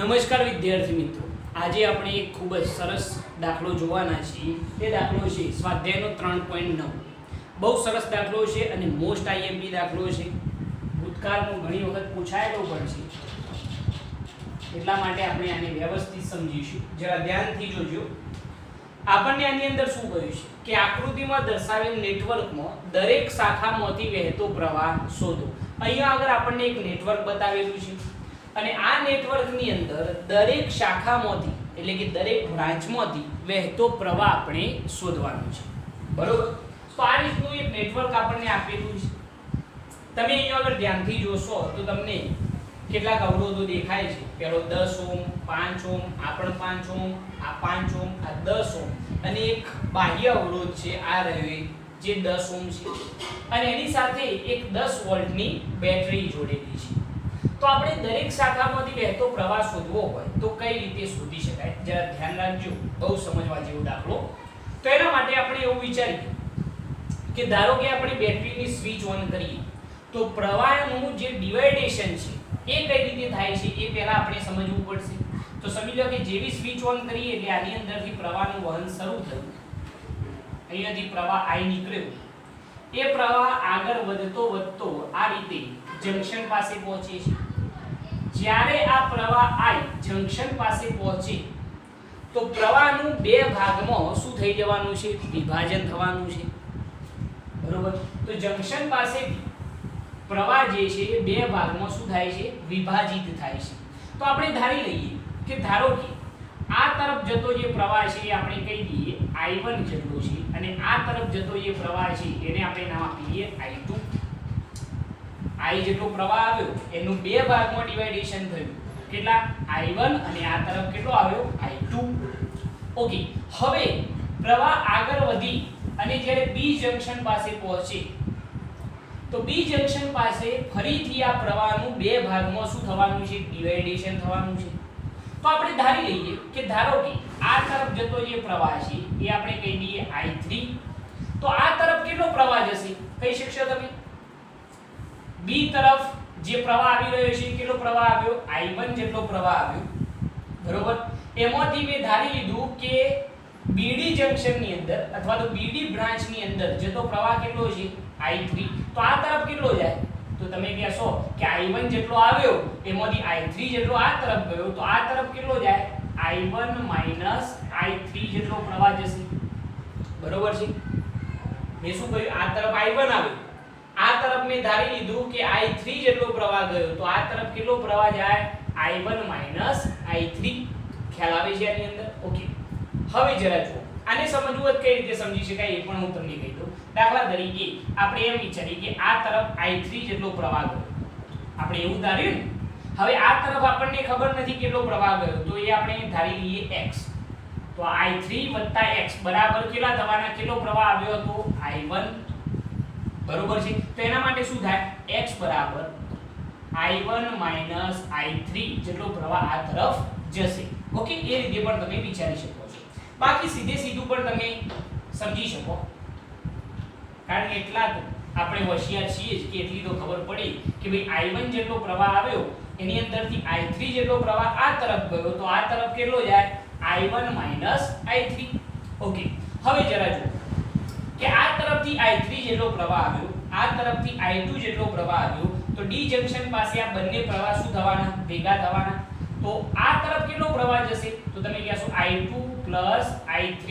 નમસ્કાર વિદ્યાર્થી મિત્રો, આજે આપણે એક ખૂબ જ સરસ દાખલો જોવાના છીએ. તે દાખલો છે સ્વાધ્યાયનો 3.9. બહુ સરસ દાખલો છે અને મોસ્ટ આઈએમપી દાખલો છે. ભૂતકાળમાં ઘણી વખત પૂછાયેલો પણ છે, એટલા માટે આપણે આને વ્યવસ્થિત સમજીશું. જરા ધ્યાનથી જોજો. આપણને આની અંદર શું કહ્યું છે કે આકૃતિમાં દર્શાવેલ નેટવર્કમાં દરેક શાખામાંથી વહેતો પ્રવાહ શોધો. અહીંયા આગળ આપણને એક નેટવર્ક બતાવેલું છે અને આ નેટવર્કની અંદર દરેક શાખામાંથી એટલે કે દરેક બ્રાન્ચમાંથી વહેતો પ્રવાહ આપણે શોધવાનો છે. બરોબર? તો આ રીતનું એક નેટવર્ક આપણને આપેલું છે. તમે અહીંયા આગળ ધ્યાનથી જોશો તો તમને કેટલાક અવરોધો દેખાય છે. પેલો 10 ઓહ્મ, 5 ઓહ્મ, આ પણ 5 ઓહ્મ, આ 5 ઓહ્મ, આ 10 ઓહ્મ અને એક બાહ્ય અવરોધ છે આ રહ્યો જે 10 ઓહ્મ છે અને એની સાથે એક 10 વોલ્ટની બેટરી જોડેલી છે. તો આપણે દરેક શાખામાંથી વહેતો પ્રવાહ શોધવો હોય તો કઈ રીતે શોધી શકાય? જરા ધ્યાન રાખજો, બહુ સમજવા જેવો દાખલો. તો એના માટે આપણે એવું વિચારીએ કે ધારો કે આપણે બેટરીની સ્વિચ ઓન કરીએ તો પ્રવાહનું જે ડિવાઇડેશન છે એ કઈ રીતે થાય છે એ પહેલા આપણે સમજવું પડશે. તો સમજી લો કે જેવી સ્વિચ ઓન કરીએ એટલે આની અંદરથી પ્રવાહનું વહન શરૂ થયું. અહીંયાથી પ્રવાહ I નીકળ્યો. એ પ્રવાહ આગળ વધતો આ રીતે જંક્શન પાસે પહોંચે છે. જ્યારે આ પ્રવાહ I જંક્શન પાસે પહોંચે તો પ્રવાહનું બે ભાગમાં શું થઈ જવાનું છે? વિભાજન થવાનું છે. બરોબર? તો જંક્શન પાસેથી પ્રવાહ જે છે એ બે ભાગમાં શું થાય છે? વિભાજિત થાય છે. તો આપણે ધારી લઈએ કે ધારો કે આ તરફ જતો જે પ્રવાહ છે એ આપણે કહી દઈએ I1 જેટલો છે અને આ તરફ જતો જે પ્રવાહ છે એને આપણે નામ આપીએ I2. I જેટલો પ્રવાહ આવ્યો એનું બે ભાગમાં ડિવાઇડેશન થયું. કેટલા? I1 અને આ તરફ કેટલો આવ્યો? I2. ઓકે, હવે પ્રવાહ આગળ વધી અને જ્યારે B જંક્શન પાસે પહોંચે તો B જંક્શન પાસે ફરીથી આ પ્રવાહનું બે ભાગમાં શું થવાનું છે? ડિવાઇડેશન થવાનું છે. તો આપણે ધારી લઈએ કે ધારો કે આ તરફ જતો જે પ્રવાહ છે એ આપણે કહી દઈએ I3. તો આ તરફ કેટલો પ્રવાહ જશે? કહી શકશો તમે? B તરફ જે પ્રવાહ આવી રહ્યો છે કેટલો પ્રવાહ આવ્યો? I1 જેટલો પ્રવાહ આવ્યો. બરોબર? એમાંથી મેં ધારી લીધું કે BD જંક્શન ની અંદર અથવા તો BD બ્રાન્ચ ની અંદર જતો પ્રવાહ કેટલો છે? I3. તો આ તરફ કેટલો જાય? તો તમે કહેશો કે I1 જેટલો આવ્યો એમાંથી I3 જેટલો આ તરફ ગયો તો આ તરફ કેટલો જાય? I1 I3 જેટલો પ્રવાહ જશે. બરોબર છે? મેં શું કહ્યું? આ તરફ I1 આવ્યો, આ તરફ મેં ધારી લીધું કે I3 જેટલો પ્રવાહ ગયો તો આ તરફ કેટલો પ્રવાહ જાય? I1 I3. ખ્યાલ આવે છે આની અંદર? ઓકે, હવે જરા જુઓ. આને સમજવું હોય કઈ રીતે સમજી શકાય એ પણ હું તમને કહી દઉં. દાખલા તરીકે આપણે એમ વિચારીએ કે આ તરફ I3 જેટલો પ્રવાહ ગયો. આપણે એવું ધાર્યું ને. હવે આ તરફ આપણને ખબર નથી કેટલો પ્રવાહ ગયો તો એ આપણે ધારી લઈએ x. તો I3 x બરાબર કેટલા થવાના? કેટલો પ્રવાહ આવ્યો હતો? I1. બરોબર છે? તો એના માટે શું થાય? x બરાબર I1 I3 જેટલો પ્રવાહ આ તરફ જશે. ઓકે, એ રીતે પણ તમે વિચારી શકો છો. બાકી સીધું પણ તમે સમજી શકો, કારણ કે એટલા તો આપણે હોશિયાર છીએ જ કે એટલી તો ખબર પડી કે ભાઈ I1 જેટલો પ્રવાહ આવ્યો એની અંદરથી I3 જેટલો પ્રવાહ આ તરફ ગયો તો આ તરફ કેટલો જાય? I1 I3. ઓકે, હવે જરા જુઓ કે આ તરફથી I3 જેટલો પ્રવાહ આવ્યો, આ તરફથી I2 જેટલો પ્રવાહ આવ્યો તો D જંક્શન પાસે આ બંને પ્રવાહ શું થવાના? ભેગા થવાના. તો આ તરફ કેટલો પ્રવાહ જશે? તો તમે કહેશો I2 I3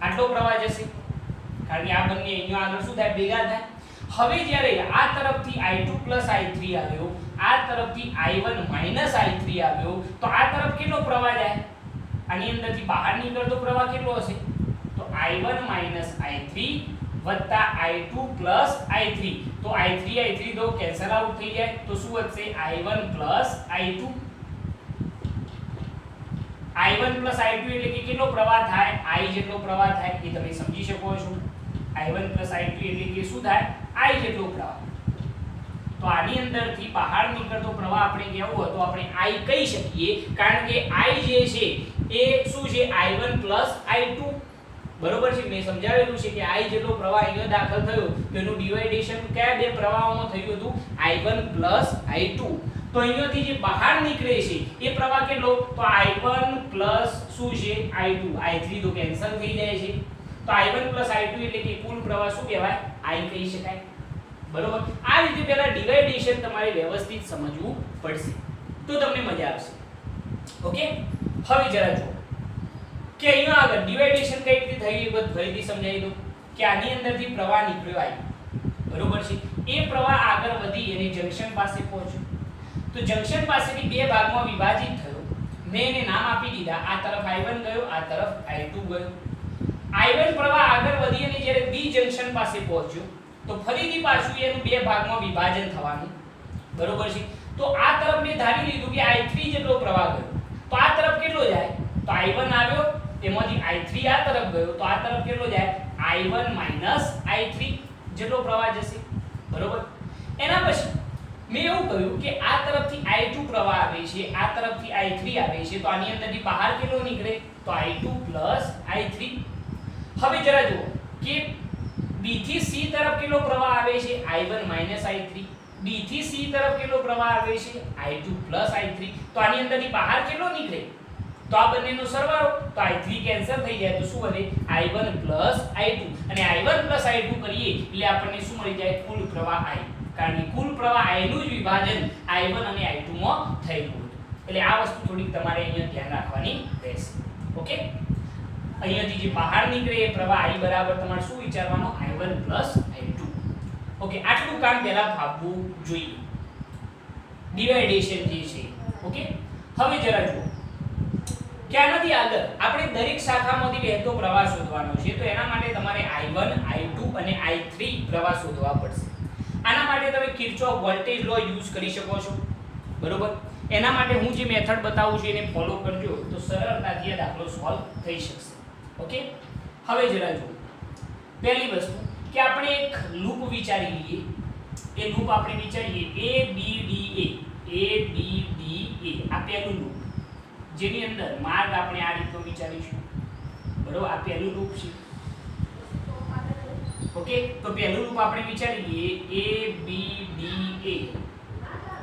આટલો પ્રવાહ જશે, કારણ કે આ બંને અહીંયા આગળ શું થાય? ભેગા થાય. હવે જ્યારે આ તરફથી I2 I3 આવ્યો, આ તરફથી I1 I3 આવ્યો તો આ તરફ કેટલો પ્રવાહ જાય? આની અંદરથી બહાર નીકળતો પ્રવાહ કેટલો હશે? તો I1 I3 વત્તા I2 I3. તો I3 તો કેન્સલ આઉટ થઈ જાય તો શું વધશે? I1 I2. I1 I2 એટલે કે કેટલો પ્રવાહ થાય? I જેટલો પ્રવાહ થાય. એ તમે સમજી શકો છો. I1 I2 એટલે કે શું થાય? I જેટલો પ્રવાહ. તો આની અંદરથી બહાર નીકળતો પ્રવાહ આપણે કેવો હતો? આપણે I કહી શકીએ, કારણ કે I જે છે એ શું છે? I1 I2. બરોબર છે? મેં સમજાવેલું છે કે I જેટલો પ્રવાહ અહીંયા દાખલ થયો તો એનું ડિવાઇડેશન કયા બે પ્રવાહોમાં થયું હતું? I1 I2. તો અહીંયાથી જે બહાર નીકળે છે એ પ્રવાહ કેટલો, તો I1 પ્લસ શું છે I2, I3 તો કેન્સલ થઈ જાય છે, તો I1 પ્લસ I2 એટલે કે કુલ પ્રવાહ શું કહેવાય, I કહી શકાય. બરોબર. આ રીતે પહેલા ડિવાઇડેશન તમારે વ્યવસ્થિત સમજવું પડશે તો તમને મજા આવશે. ઓકે. હવે જરા જુઓ કે અહીંયા આગળ ડિવાઇડેશન કઈ રીતે થઈ એ બધું ફરીથી સમજાવી દઉં કે આની અંદરથી પ્રવાહ નીકળ્યો I, બરોબર છે, એ પ્રવાહ આગળ વધી અને જંક્શન પાસે પહોંચ્યો. તો જંક્શન પાસેથી બે ભાગમાં વિભાજિત થયો. મેં એને નામ આપી દીધા, આ તરફ I1 ગયો, આ તરફ I2 ગયો. I1 પ્રવાહ આગળ વધી અને જ્યારે B જંક્શન પાસે પહોંચ્યો તો ફરીથી પાછું એનું બે ભાગમાં વિભાજન થવાનું. બરોબર છે. તો આ તરફ મેં ધારી લીધું કે I3 જેટલો પ્રવાહ ગયો, તો આ તરફ કેટલો જાય, તો I1 આવ્યો, એમાંથી I3 આ તરફ ગયો, તો આ તરફ કેટલો જાય, I1 I3 જેટલો પ્રવાહ જશે. બરોબર. એના પછી મેં એવું કહ્યું કે આ તરફથી I2 પ્રવાહ આવે છે, આ તરફથી I3 આવે છે, તો આની અંદરથી બહાર કેટલો નીકળે, તો I2 I3. હવે જરા જુઓ કે B થી C તરફ કેટલો પ્રવાહ આવે છે, I1 I3. B થી C તરફ કેટલો પ્રવાહ આવે છે, I2 I3. તો આની અંદરથી બહાર કેટલો નીકળે, તો આ બંનેનો સરવાળો, તો I3 કેન્સલ થઈ જાય તો શું વધે, I1 I2. અને I1 I2 કરીએ એટલે આપણને શું મળી જાય, કુલ પ્રવાહ I. કારણ કે કુલ પ્રવાહ I નું જ વિભાજન I1 અને I2 માં થયેલું હતું. એટલે આ વસ્તુ થોડીક તમારે અહીંયા ધ્યાન રાખવાની રહેશે. ઓકે. અહીંયાથી જે બહાર નીકળે એ પ્રવાહ I બરાબર તમારે શું વિચારવાનો, I1 I2. ઓકે. આટલું કામ પહેલા ફાવવું જોઈએ, ડિવાઇડેશન જે છે. ઓકે. હવે જરા જુઓ કે આનાથી આગળ આપણે દરેક શાખામાંથી વહેતો પ્રવાહ શોધવાનો છે. તો એના માટે તમારે I1 I2 અને I3 પ્રવાહ શોધવા પડશે. આના માટે તમે કિર્ચોફ વોલ્ટેજ લો યુઝ કરી શકો છો. બરોબર. એના માટે હું જે મેથડ બતાવું છું એને ફોલો કરજો તો સરળતાથી આ દાખલો સોલ્વ થઈ શકશે. ઓકે. હવે જરા જુઓ પહેલી વસ્તુ કે આપણે એક લૂપ વિચારી લઈએ. એ લૂપ આપણે વિચારીએ A B D A આ પહેલું લૂપ જેની અંદર માર્ગ આપણે આ રીતનો વિચારીશું. બરોબર. આ પહેલું લૂપ છે. ઓકે. તો પહેલું લૂપ આપણે વિચારી લઈએ A B D A.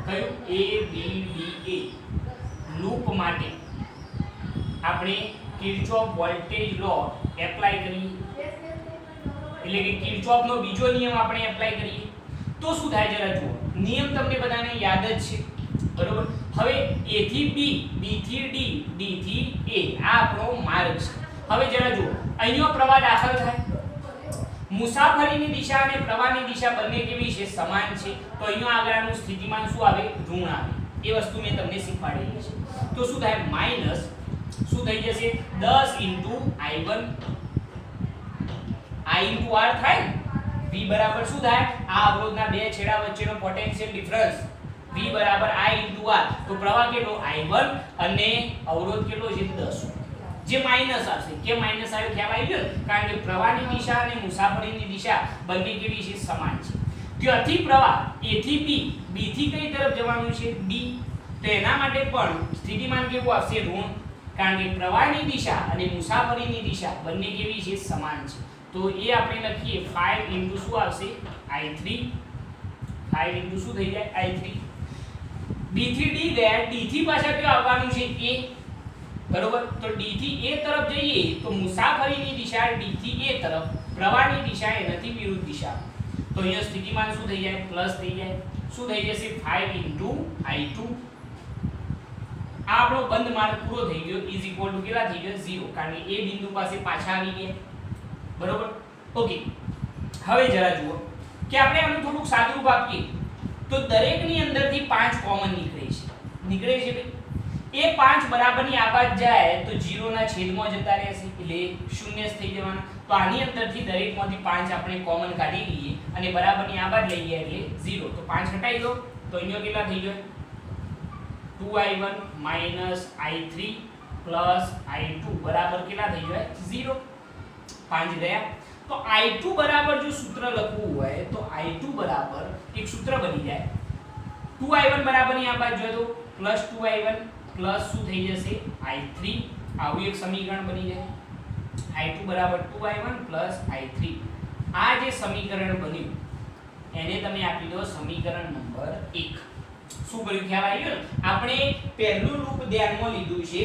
કયું, A B D A. Loop માટે આપણે કિર્ચોફ વોલ્ટેજ લો એપ્લાય કરીએ, એટલે કે કિર્ચોફનો બીજો નિયમ આપણે એપ્લાય કરીએ તો શું થાય જરા જુઓ. નિયમ તમને બધાને યાદ જ છે. બરોબર. હવે A થી B, B થી D, D થી A આ આપણો માર્ગ છે. હવે જરા જુઓ અહીંનો પ્રવાહ દાખલ થાય, મુસાફરીની દિશા અને પ્રવાહની દિશા બંને કેવી છે, સમાન છે. તો અહીંયા આગળનું સ્થિતિમાન શું આવે, ઋણ આવે. એ વસ્તુ મેં તમને શીખવાડેલી છે. તો શું થાય, માઈનસ શું થઈ જશે, 10 I1 I R થાય. V બરાબર શું થાય, આ અવરોધના બે છેડા વચ્ચેનો પોટેન્શિયલ ડિફરન્સ V બરાબર I R. તો પ્રવાહ કેટલો, I1 અને અવરોધ કેટલો છે, 10. જે માઈનસ આવશે, કે માઈનસ આવ્યો ખ્યાલ આવી ગયો, કારણ કે પ્રવાહની દિશા અને મુસાફરીની દિશા બંને કેવી છે, સમાન છે. ત્યાંથી પ્રવાહ A થી B, B થી કઈ તરફ જવાનું છે, D. તો એના માટે પણ સ્થિતિમાન કેવું આવશે, ઋણ. કારણ કે પ્રવાહની દિશા અને મુસાફરીની દિશા બંને કેવી છે, સમાન છે. તો એ આપણે લખીએ 5 શું આવશે, I3. 5 શું થઈ જાય, I3. B થી D ગયા, D થી પાછા કયો આવવાનું છે, A. બરોબર. તો D થી A તરફ જઈએ તો મુસાફરીની દિશા D થી A તરફ, પ્રવાહની દિશા એનાથી વિરુદ્ધ દિશા. તો અહીંયા સ્થિતિમાન શું થઈ જાય, પ્લસ થઈ જાય. શું થઈ જશે, 5 I2. આ આપણો બંધ માર્ગ પૂરો થઈ ગયો, ઇઝ ઇક્વલ ટુ કેટલા થઈ ગયો, 0. કારણ કે એ બિંદુ પાસે પાછા આવી ગયા. બરોબર. ઓકે. હવે જરા જુઓ કે આપણે આનું થોડુંક સાદુરૂપ આપીએ તો દરેકની અંદરથી 5 કોમન નીકળે છે. નીકળે છે ભાઈ. એ 5 બરાબરની આ બાજુ જાય તો 0 ના છેદમાં જતા રહેશે, એટલે શૂન્ય જ થઈ જવાના. તો આની અંદરથી દરેકમાંથી 5 આપણે કોમન કાઢી લઈએ અને બરાબરની આ બાજુ લઈએ એટલે 0. તો 5 હટાઈ દો તો અહીંયા કેટલા થઈ જાય, 2I1 I3 I2 બરાબર કેટલા થઈ જાય, 0. 5 ગયા. તો I2 બરાબર જો સૂત્ર લખવું હોય તો I2 બરાબર એક સૂત્ર બની જાય, 2I1 બરાબરની આ બાજુ જો તો +2I1 પ્લસ શું થઈ જશે, I3. આવું એક સમીકરણ બની જાય. I2 બરાબર 2I1 I3. આ જે સમીકરણ બન્યું એને તમે આપી દો સમીકરણ નંબર 1. શું કર્યું ખ્યાલ આવ્યો ને? આપણે પહેલું લૂપ ધ્યાનમાં લીધું છે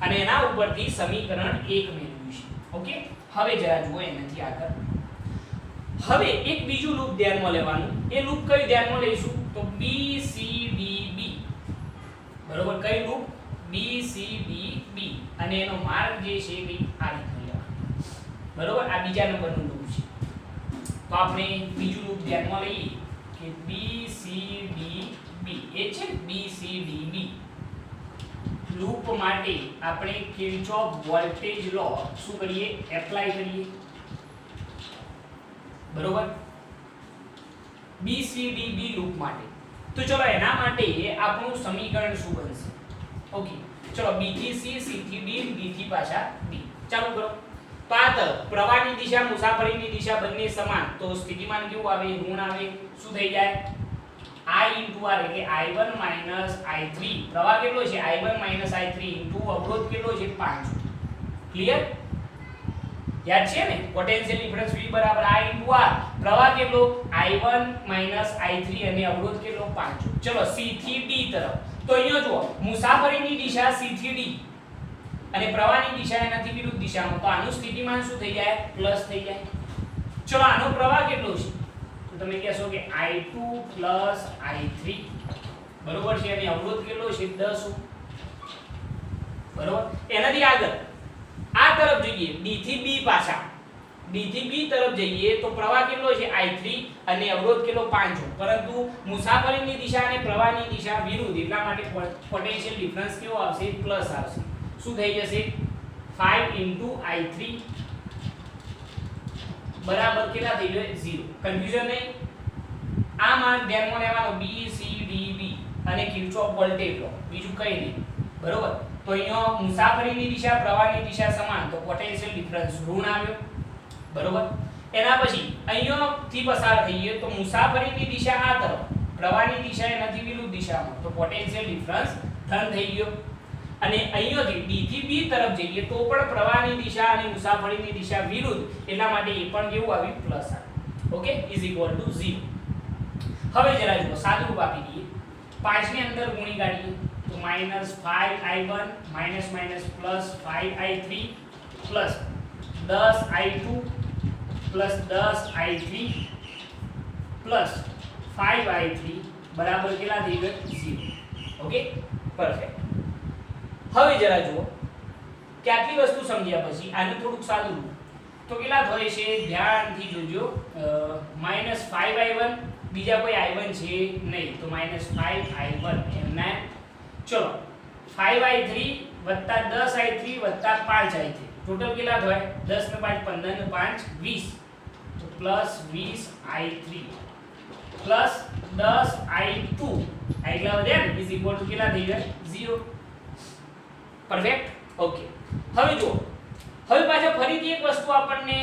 અને એના ઉપરથી સમીકરણ 1 મેળવ્યું છે. ઓકે, હવે જરા જુઓ એનાથી આગળ. હવે એક બીજું લૂપ ધ્યાનમાં લેવાનું. એ લૂપ કયું ધ્યાનમાં લઈશું? તો B C D B. બરોબર, કઈ loop? B C D B. અને એનો માર્ગ જે છે એ આ રીતનો લેવાનો. બરોબર, આ બીજા નંબરનું લૂપ છે. તો આપણે બીજું લૂપ ધ્યાનમાં લઈએ કે B C D B. એ છે B C D B. Loop માટે આપણે કિર્ચોફ વોલ્ટેજ લો શું કરીએ? એપ્લાય કરીએ. બરોબર, BCDB લૂપ માટે. તો ચલો એના માટે આપણું સમીકરણ શું બનશે? ઓકે, ચલો B થી C, C થી D, D થી પાછા B. ચાલુ કરો. તો આ તરફ પ્રવાહની દિશા, મુસાફરીની દિશા બંને સમાન, તો સ્થિતિમાન કેવું આવે? ઋણ આવે. શું થઈ જાય? I * R એટલે I1 - I3. પ્રવાહ કેટલો છે? I1 - I3 * અવરોધ કેટલો છે? 5. ક્લિયર? યાદ છે ને? Potential difference V = I * R. પ્રવાહ કેટલો? I1 - I3 અને અવરોધ કેટલો? 5. ચલો C થી D તરફ. તો અહીંયા જુઓ, મુસાફરીની દિશા C થી D અને પ્રવાહની દિશા એનાથી વિરુદ્ધ દિશામાં. તો આનું સ્થિતિમાન શું થઈ જાય? પ્લસ થઈ જાય. ચલો આનો પ્રવાહ કેટલો છે? તો તમે કહેશો કે I2 + I3. બરોબર છે, અને અવરોધ કેટલો છે? 10 ઓહ્મ. બરોબર, એનાથી આગળ આ તરફ જઈએ, D થી B પાછા. D થી B તરફ જઈએ તો પ્રવાહ કેટલો છે? I3 અને અવરોધ કેટલો? 5 ઓહ્મ. પરંતુ મુસાફરીની દિશા અને પ્રવાહની દિશા વિરુદ્ધ, એટલા માટે પોટેન્શિયલ ડિફરન્સ કેવો આવશે? પ્લસ આવશે. શું થઈ જશે? 5 * I3 બરાબર કેટલા થઈ જાય? 0. કન્ફ્યુઝન નહીં? આ માર્ક ધ્યાનમાં લેવાનો B C D B અને કિર્ચોફ વોલ્ટેજ લો, બીજું કંઈ નહીં. બરોબર, તો અહીંયા મુસાફરીની દિશા, પ્રવાહની દિશા સમાન, તો પોટેન્શિયલ ડિફરન્સ ઋણ આવ્યો. બરોબર, એના પછી અહીંયાથી પસાર થઈએ તો મુસાફરીની દિશા આ તરફ, પ્રવાહની દિશા એનાથી વિરુદ્ધ દિશામાં, તો પોટેન્શિયલ ડિફરન્સ ધન થઈ ગયો. અને અહીંયાથી D થી B તરફ જઈએ તો પણ પ્રવાહની દિશા અને મુસાફરીની દિશા વિરુદ્ધ, એટલા માટે એ પણ કેવું આવ્યું? પ્લસ આવ્યું. ઓકે, = 0. હવે જરા જુઓ, સાદુરૂપ આપી દઈએ. 5 ની અંદર ગુણી કાઢીએ તો -5I1 +5I3 +10I2 +10I3 +5I3 બરાબર કેટલા થઈ ગયું? 0. Okay, perfect. હવે જરા જુઓ કે આટલી વસ્તુ સમજ્યા પછી આનું થોડુંક સાદું રૂપ તો કેટલા થાય છે? ધ્યાનથી જોજો. -5I1, બીજા કોઈ I1 છે નહીં, તો -5I1 એમના. ચલો 5I3 + 10I3 + 5I3 ટોટલ કેટલા થાય? 10 ને 5 15 ને 5 20, તો +20I3 +10I2 આગલા વધ્યા ને = કેટલા થઈ જાય? 0. પરફેક્ટ. ઓકે, હવે જુઓ, હવે પાછા ફરીથી એક વસ્તુ આપણને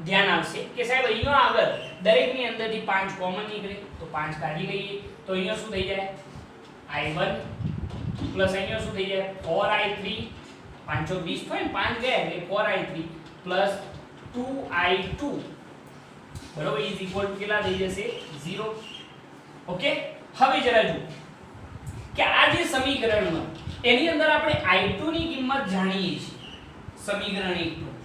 ધ્યાન આવશે કે સાહેબ અહીંયા આગળ દરેકની અંદરથી 5 કોમન નીકળે, તો 5 કાઢી લઈએ તો અહીંયા શું થઈ જાય? I1 પ્લસ અહીંયા શું થઈ જાય? 4I3. 5 * 20 થાય ને, 5 ગયા એટલે 4I3 પ્લસ 2I2 બરોબર = કેટલા થઈ જશે? 0. ઓકે, હવે જરા જુઓ કે આ જે સમીકરણમાં એની અંદર આપણે I2 ની કિંમત જાણીએ છીએ સમીકરણ 1 નું.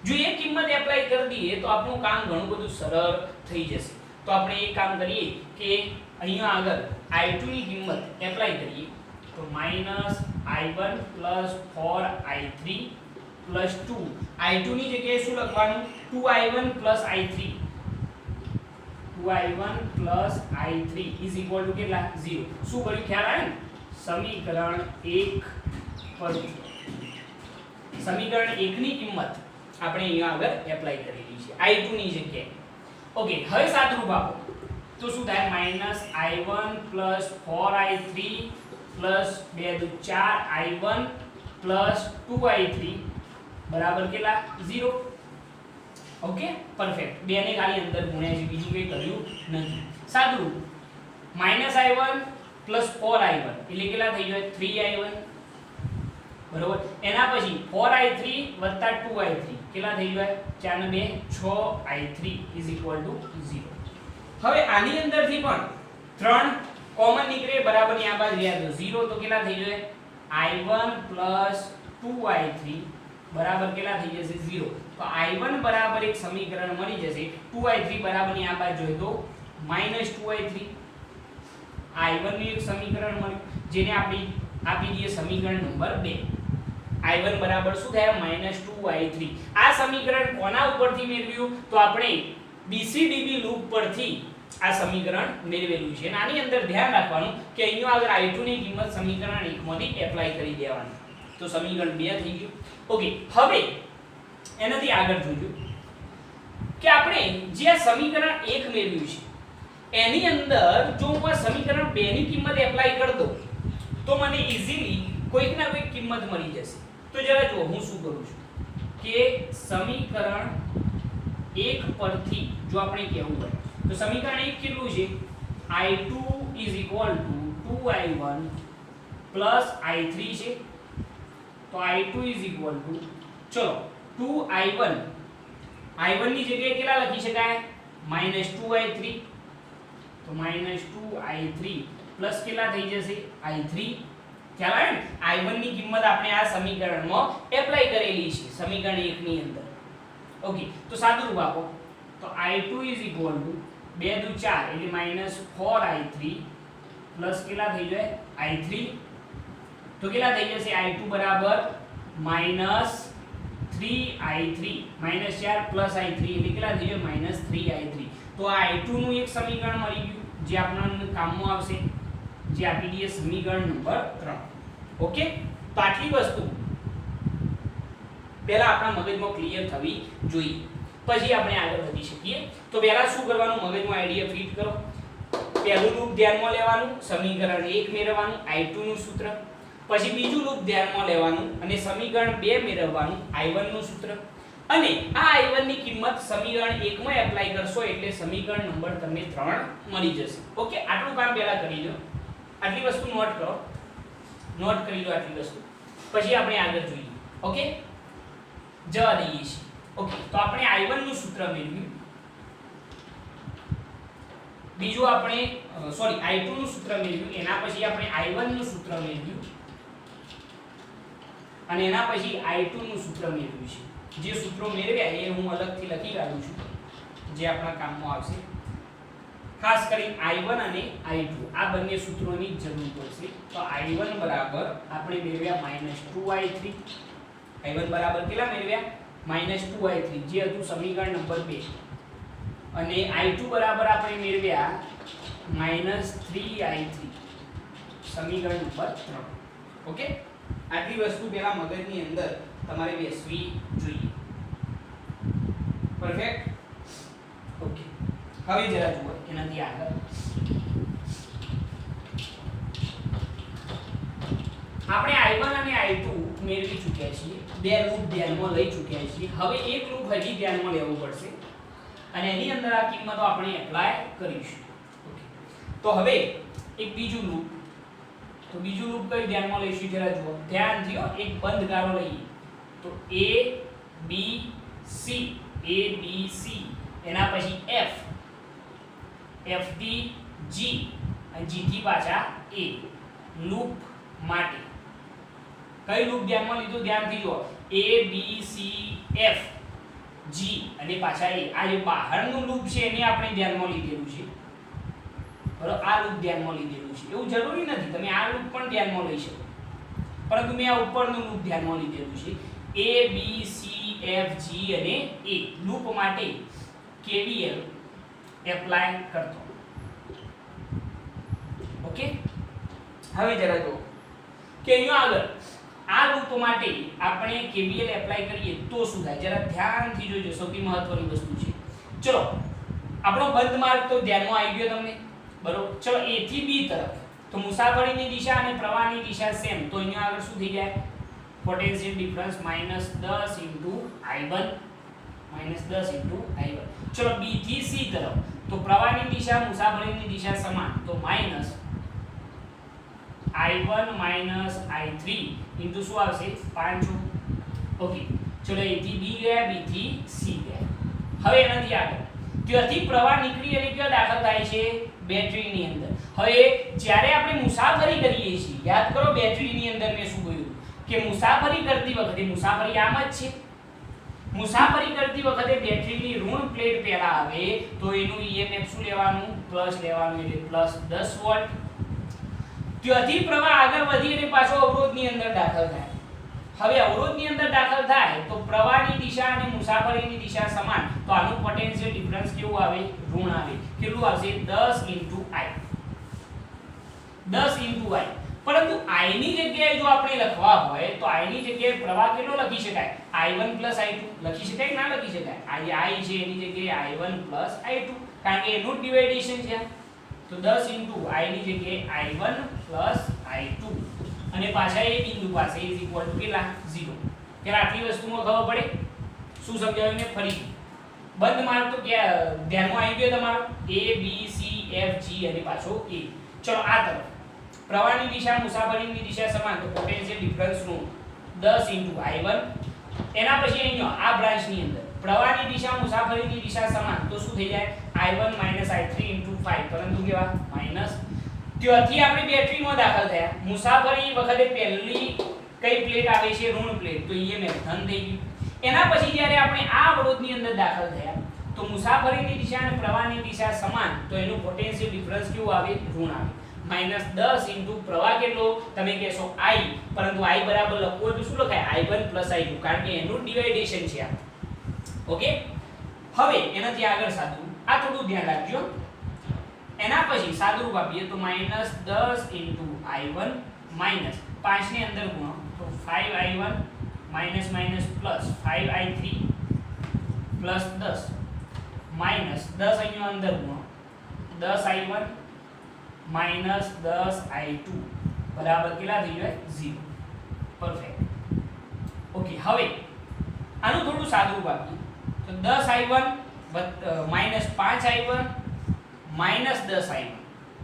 જો એ કિંમત એપ્લાય કરી દઈએ તો આપણું કામ ઘણું બધું સરળ થઈ જશે. તો આપણે એક કામ કરીએ કે અહીંયા આગળ I2 ની કિંમત એપ્લાય કરીએ તો -I1 + 4I3 + 2. I2 ની જગ્યાએ શું લખવાનું? 2I1 + I3. 2I1 + I3 = કેટલા? 0. શું કર્યું? ખ્યાલ આવે ને? સમીકરણ 1 પર સમીકરણ 1 ની કિંમત આપણે અહીંયા આગળ એપ્લાય કરેલી છે I2 ની જગ્યાએ. ઓકે, હવે સાદુરૂપ આપો તો શું થાય? -I1 + 4I3 + 2 * 4I1 + 2I3 બરાબર કેટલા? 0. Okay, perfect. બે ને ખાલી અંદર ગુણ્યા છે, બીજું કંઈ કર્યું નથી. સાદુરૂપ -I1 + 4I1 એટલે કેટલા થઈ જાય? 3I1 બરોબર. એના પછી 4I3 + 2I3 કેટલા થઈ જાય? 4 ને 2 6I3 = 0. હવે આની અંદરથી પણ 3 કોમન નીકળે બરાબર ની આ બાજુ રહ્યા તો 0 તો કેટલા થઈ જશે i1 2i3 બરાબર કેટલા થઈ જશે 0. તો i1 બરાબર એક સમીકરણ મળી જશે 2i3 બરાબર ની આ બાજુ જોઈએ તો -2i3 i1 નું એક સમીકરણ મળ્યું જેને આપણે આપી દઈએ સમીકરણ નંબર 2. i1 બરાબર શું થાય -2i3. આ સમીકરણ કોના ઉપરથી મેળવ્યું તો આપણે BCDB લૂપ પરથી આ સમીકરણ મેળવેલું છે. આની અંદર ધ્યાન રાખવાનું કે અહીંયા આગળ i2 ની કિંમત સમીકરણ 1 માંથી એપ્લાય કરી દેવાની. તો સમીકરણ 2 થઈ ગયું. ઓકે, હવે એનાથી આગળ જોજો કે આપણે જે આ સમીકરણ 1 મેળવ્યું છે એની અંદર જો હું આ સમીકરણ 2 ની કિંમત એપ્લાય કરી દઉં તો મને ઈઝીલી કોઈક ના કોઈક કિંમત મળી જશે. તો જરા જુઓ હું શું કરું છું કે સમીકરણ 1 પરથી જો આપણે કહેવું હોય તો સમીકરણ 1 કેટલું છે i2 2i1 i3 છે. તો i2 ચલો 2i1 i1 ની જગ્યાએ કેટલા લખી શકાય -2i3. તો -2i3 પ્લસ કેટલા થઈ જશે i3. ખ્યાલ આવે ને i1 ની કિંમત આપણે આ સમીકરણમાં એપ્લાય કરેલી છે સમીકરણ 1 ની અંદર. ઓકે, તો સાદું રૂપ આપો તો i2 2 દુ 4 એટલે -4i3 પ્લસ કેટલા થઈ જાય i3. તો કેટલા થઈ જશે i2 બરાબર -3i3 -4 પ્લસ i3 એટલે કેટલા થઈ જાય -3i3. તો આ i2 નું એક સમીકરણ મળી ગયું જે આપણને કામમાં આવશે જે આપી દઈએ સમીકરણ નંબર 3. ઓકે, તો આટલી વસ્તુ પહેલા આપણા મગજમાં ક્લિયર થવી જોઈએ પછી આપણે આગળ વધી શકીએ. તો પહેલા શું કરવાનું મગજમાં આઈડિયા ફિટ કરો. પહેલું લૂપ ધ્યાનમાં લેવાનું સમીકરણ 1 મેળવવાનું i2 નું સૂત્ર. પછી બીજું લૂપ ધ્યાનમાં લેવાનું અને સમીકરણ 2 મેળવવાનું i1 નું સૂત્ર. અને આ i1 ની કિંમત સમીકરણ 1 માં એપ્લાય કરશો એટલે સમીકરણ નંબર તમને 3 મળી જશે. ઓકે, આટલું કામ પહેલા કરી લો. આટલી વસ્તુ નોટ કરો, નોટ કરી લો આટલી વસ્તુ. પછી આપણે આગળ જોઈએ. ઓકે, જવા દઈએ છીએ. ઓકે, તો આપણે i1 નું સૂત્ર મેળવ્યું. બીજું આપણે i2 નું સૂત્ર મેળવ્યું. એના પછી આપણે i1 નું સૂત્ર મેળવ્યું અને એના પછી i2 નું સૂત્ર મેળવ્યું છે. જે સૂત્રો મેળવ્યા એ હું અલગથી લખી કાઢું છું જે આપણા કામમાં આવશે. ખાસ કરીને i1 અને i2 આ બંને સૂત્રોની જરૂર પડશે. તો i1 બરાબર આપણે મેળવ્યા -2i3. i1 બરાબર કેટલા મેળવ્યા -2i3 જે હતું સમીકરણ નંબર 2. અને i2 બરાબર આપણે મેળવ્યા -3i3 સમીકરણ નંબર 3. ઓકે, આટલી વસ્તુ પહેલા મગજની અંદર તમારે બેસવી જોઈએ. પરફેક્ટ. ઓકે, હવે જરા જુઓ એનાથી આગળ આપણે i1 અને i2 મેળવી ચૂક્યા છીએ. બે લૂપ ધ્યાનમાં લઈ ચૂક્યા છીએ. હવે એક લૂપ હજી ધ્યાનમાં લેવું પડશે અને એની અંદર આ કિંમતો આપણે એપ્લાય કરીશું. ઓકે, તો હવે એક બીજું લૂપ. તો બીજું લૂપ કઈ ધ્યાનમાં લઈશું જરા જુઓ ધ્યાનથી. એક બંધ ગાળો લઈએ તો a b c એના પછી f થી g અને g થી પાછા a. લૂપ માટે કઈ લૂપ ધ્યાનમાં લીધું ધ્યાનથી જુઓ a b c f g અને પાછા a. આ જે બહારનું લૂપ છે એને આપણે ધ્યાનમાં લીધેલું છે. બરાબર, આ લૂપ ધ્યાનમાં લીધેલું છે. એવું જરૂરી નથી તમે આ લૂપ પણ ધ્યાનમાં લઈ શકો, પરંતુ મેં આ ઉપરનું લૂપ ધ્યાનમાં લીધેલું છે. a b c f g અને a લૂપ માટે KVL એપ્લાય કરતો. ઓકે, હવે જરા જો કે અહીંયા આગળ આ લૂપ માટે આપણે KVL એપ્લાય કરીએ તો શું થાય જરા ધ્યાનથી જોજો. સૌથી મહત્વની વસ્તુ છે. ચલો આપણો બંધ માર્ગ તો ધ્યાનમાં આવી ગયો તમને. બરોબર, ચલો a થી b તરફ તો મુસાફરીની દિશા અને પ્રવાહની દિશા સેમ. તો અહીંયા આગળ શું થઈ જાય પોટેન્શિયલ ડિફરન્સ -10 * i1 ચલો b થી c તરફ તો પ્રવાહની દિશા મુસાફરીની દિશા સમાન. તો -i1 - i3 ઇન્ટુ શું આવશે 5. ઓકે, ચલો a થી b ગયા, b થી c ગયા. હવે એનાથી આગળ ત્યાંથી પ્રવાહ નીકળી અને ક્યાં દાખલ થાય છે બેટરીની અંદર. હવે જ્યારે આપણે મુસાફરી કરીએ છીએ, યાદ કરો બેટરીની અંદર મેં શું કહ્યું કે મુસાફરી કરતી વખતે, મુસાફરી આમ જ છે, મુસાફરી કરતી વખતે બેટરીની ઋણ પ્લેટ પહેલા આવે તો એનું EMF શું લેવાનું, પ્લસ લેવાનું, એટલે પ્લસ 10 વોલ્ટ. ત્યાંથી પ્રવાહ આગળ વધી અને પાછો અવરોધની અંદર દાખલ થાય. હવે અવરોધની અંદર દાખલ થાય તો પ્રવાહની દિશા અને મુસાફરીની દિશા સમાન, તો આનું પોટેન્શિયલ ડિફરન્સ કેવું આવે, ઋણ આવે. કેટલું આવશે, 10 * I, 10 * I. પરંતુ I ની જગ્યાએ જો આપણે લખવા હોય તો I ની જગ્યાએ પ્રવાહ કેટલો લખી શકાય, I1 + I2 લખી શકાય, ના લખી શકાય. I છે એની જગ્યાએ I1 + I2, કારણ કે એનું ડિવાઇડેશન છે. તો 10 * I ની જગ્યાએ I1 + I2 અને પાછા એ બિંદુ પાસે ઇઝ ઇક્વલ ટુ કેટલા, 0. ત્યારે આટલી વસ્તુમાં ખબર પડે. શું સમજાવ્યું મેં ફરીથી બંધ માર્ક તો કે ધ્યાનમાં આવી ગયો તમારો, A B C F G અને પાછો A. ચલો આ તરફ પ્રવાહની દિશા મુસાફરીની દિશા સમાન, તો પોટેન્શિયલ ડિફરન્સ નું 10 * I1. એના પછી અહીંયા આ બ્રાન્ચની અંદર પ્રવાહની દિશા મુસાફરીની દિશા સમાન, તો શું થઈ જાય, I1 - I3 * 5, પરંતુ કેવા માઈનસ. ત્યાંથી આપણે બેટરીમાં દાખલ થયા, મુસાફરી વખતે પહેલી કઈ પ્લેટ આવે છે, ઋણ પ્લેટ, તો EMF ધન થઈ ગયું. એના પછી જ્યારે આપણે આ અવરોધની અંદર દાખલ થયા તો મુસાફરીની દિશા અને પ્રવાહની દિશા સમાન, તો એનું પોટેન્શિયલ ડિફરન્સ કેવું આવે, ઋણ આવે. -10 * પ્રવાહ કેટલો, તમે કહેશો I, પરંતુ I બરાબર લખવું હોય તો શું લખાય, I1 + I2, કારણ કે એનું ડિવાઇડેશન છે આ. ઓકે. હવે એનાથી આગળ સાદું, આ થોડું ધ્યાન રાખજો. એના પછી સાદુરૂપ આપીએ તો -10 * I1 માઈનસ 5 ની અંદર ગુણો તો 5I1 minus minus plus 5I3 plus 10 minus 10 અહીંયા અંદર ગુણો 10I1 માઈનસ 10I2 બરાબર કેટલા થઈ જાય 0. પરફેક્ટ. ઓકે. હવે આનું થોડું સાદુરૂપ આપીએ તો 10I1 minus 5I1 minus 10I1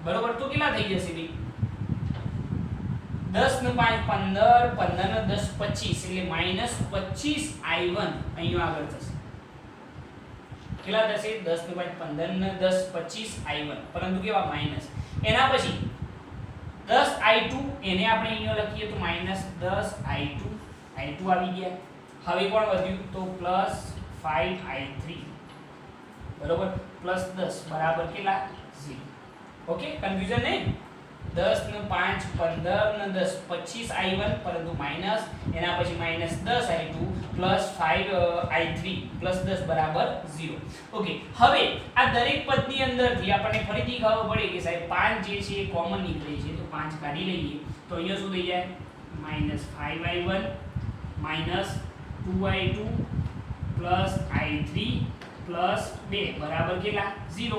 બરોબર, તો કેટલા થઈ જશે ભાઈ, 10 ને 5 15, 15 ને 10 25, એટલે માઈનસ 25I1 અહીંયા આગળ થશે. કેટલા થશે, 10 ને 5 15 ને 10 25I1, પરંતુ કેવા માઈનસ. એના પછી 10I2 એને આપણે અહીંયા લખીએ તો માઈનસ 10I2 I2 આવી ગયા. હવે કોણ વધ્યું તો પ્લસ 5I3 બરોબર, પ્લસ 10 બરાબર કેટલા 0. ઓકે, કન્ફ્યુઝન નહીં. 10 ને 5 15 ને 10 25I1, પરંતુ માઈનસ એના પછી minus 10I2 plus 5I3 plus 10 બરાબર 0. ઓકે. હવે આ દરેક પદની અંદરથી આપણને ફરીથી ખબર પડે કે સાહેબ 5 જે છે એ કોમન નીકળે છે, તો 5 કાઢી લઈએ તો અહીંયા શું થઈ જાય, minus 5I1 minus 2I2 plus I3 plus 2 બરાબર કેટલા 0.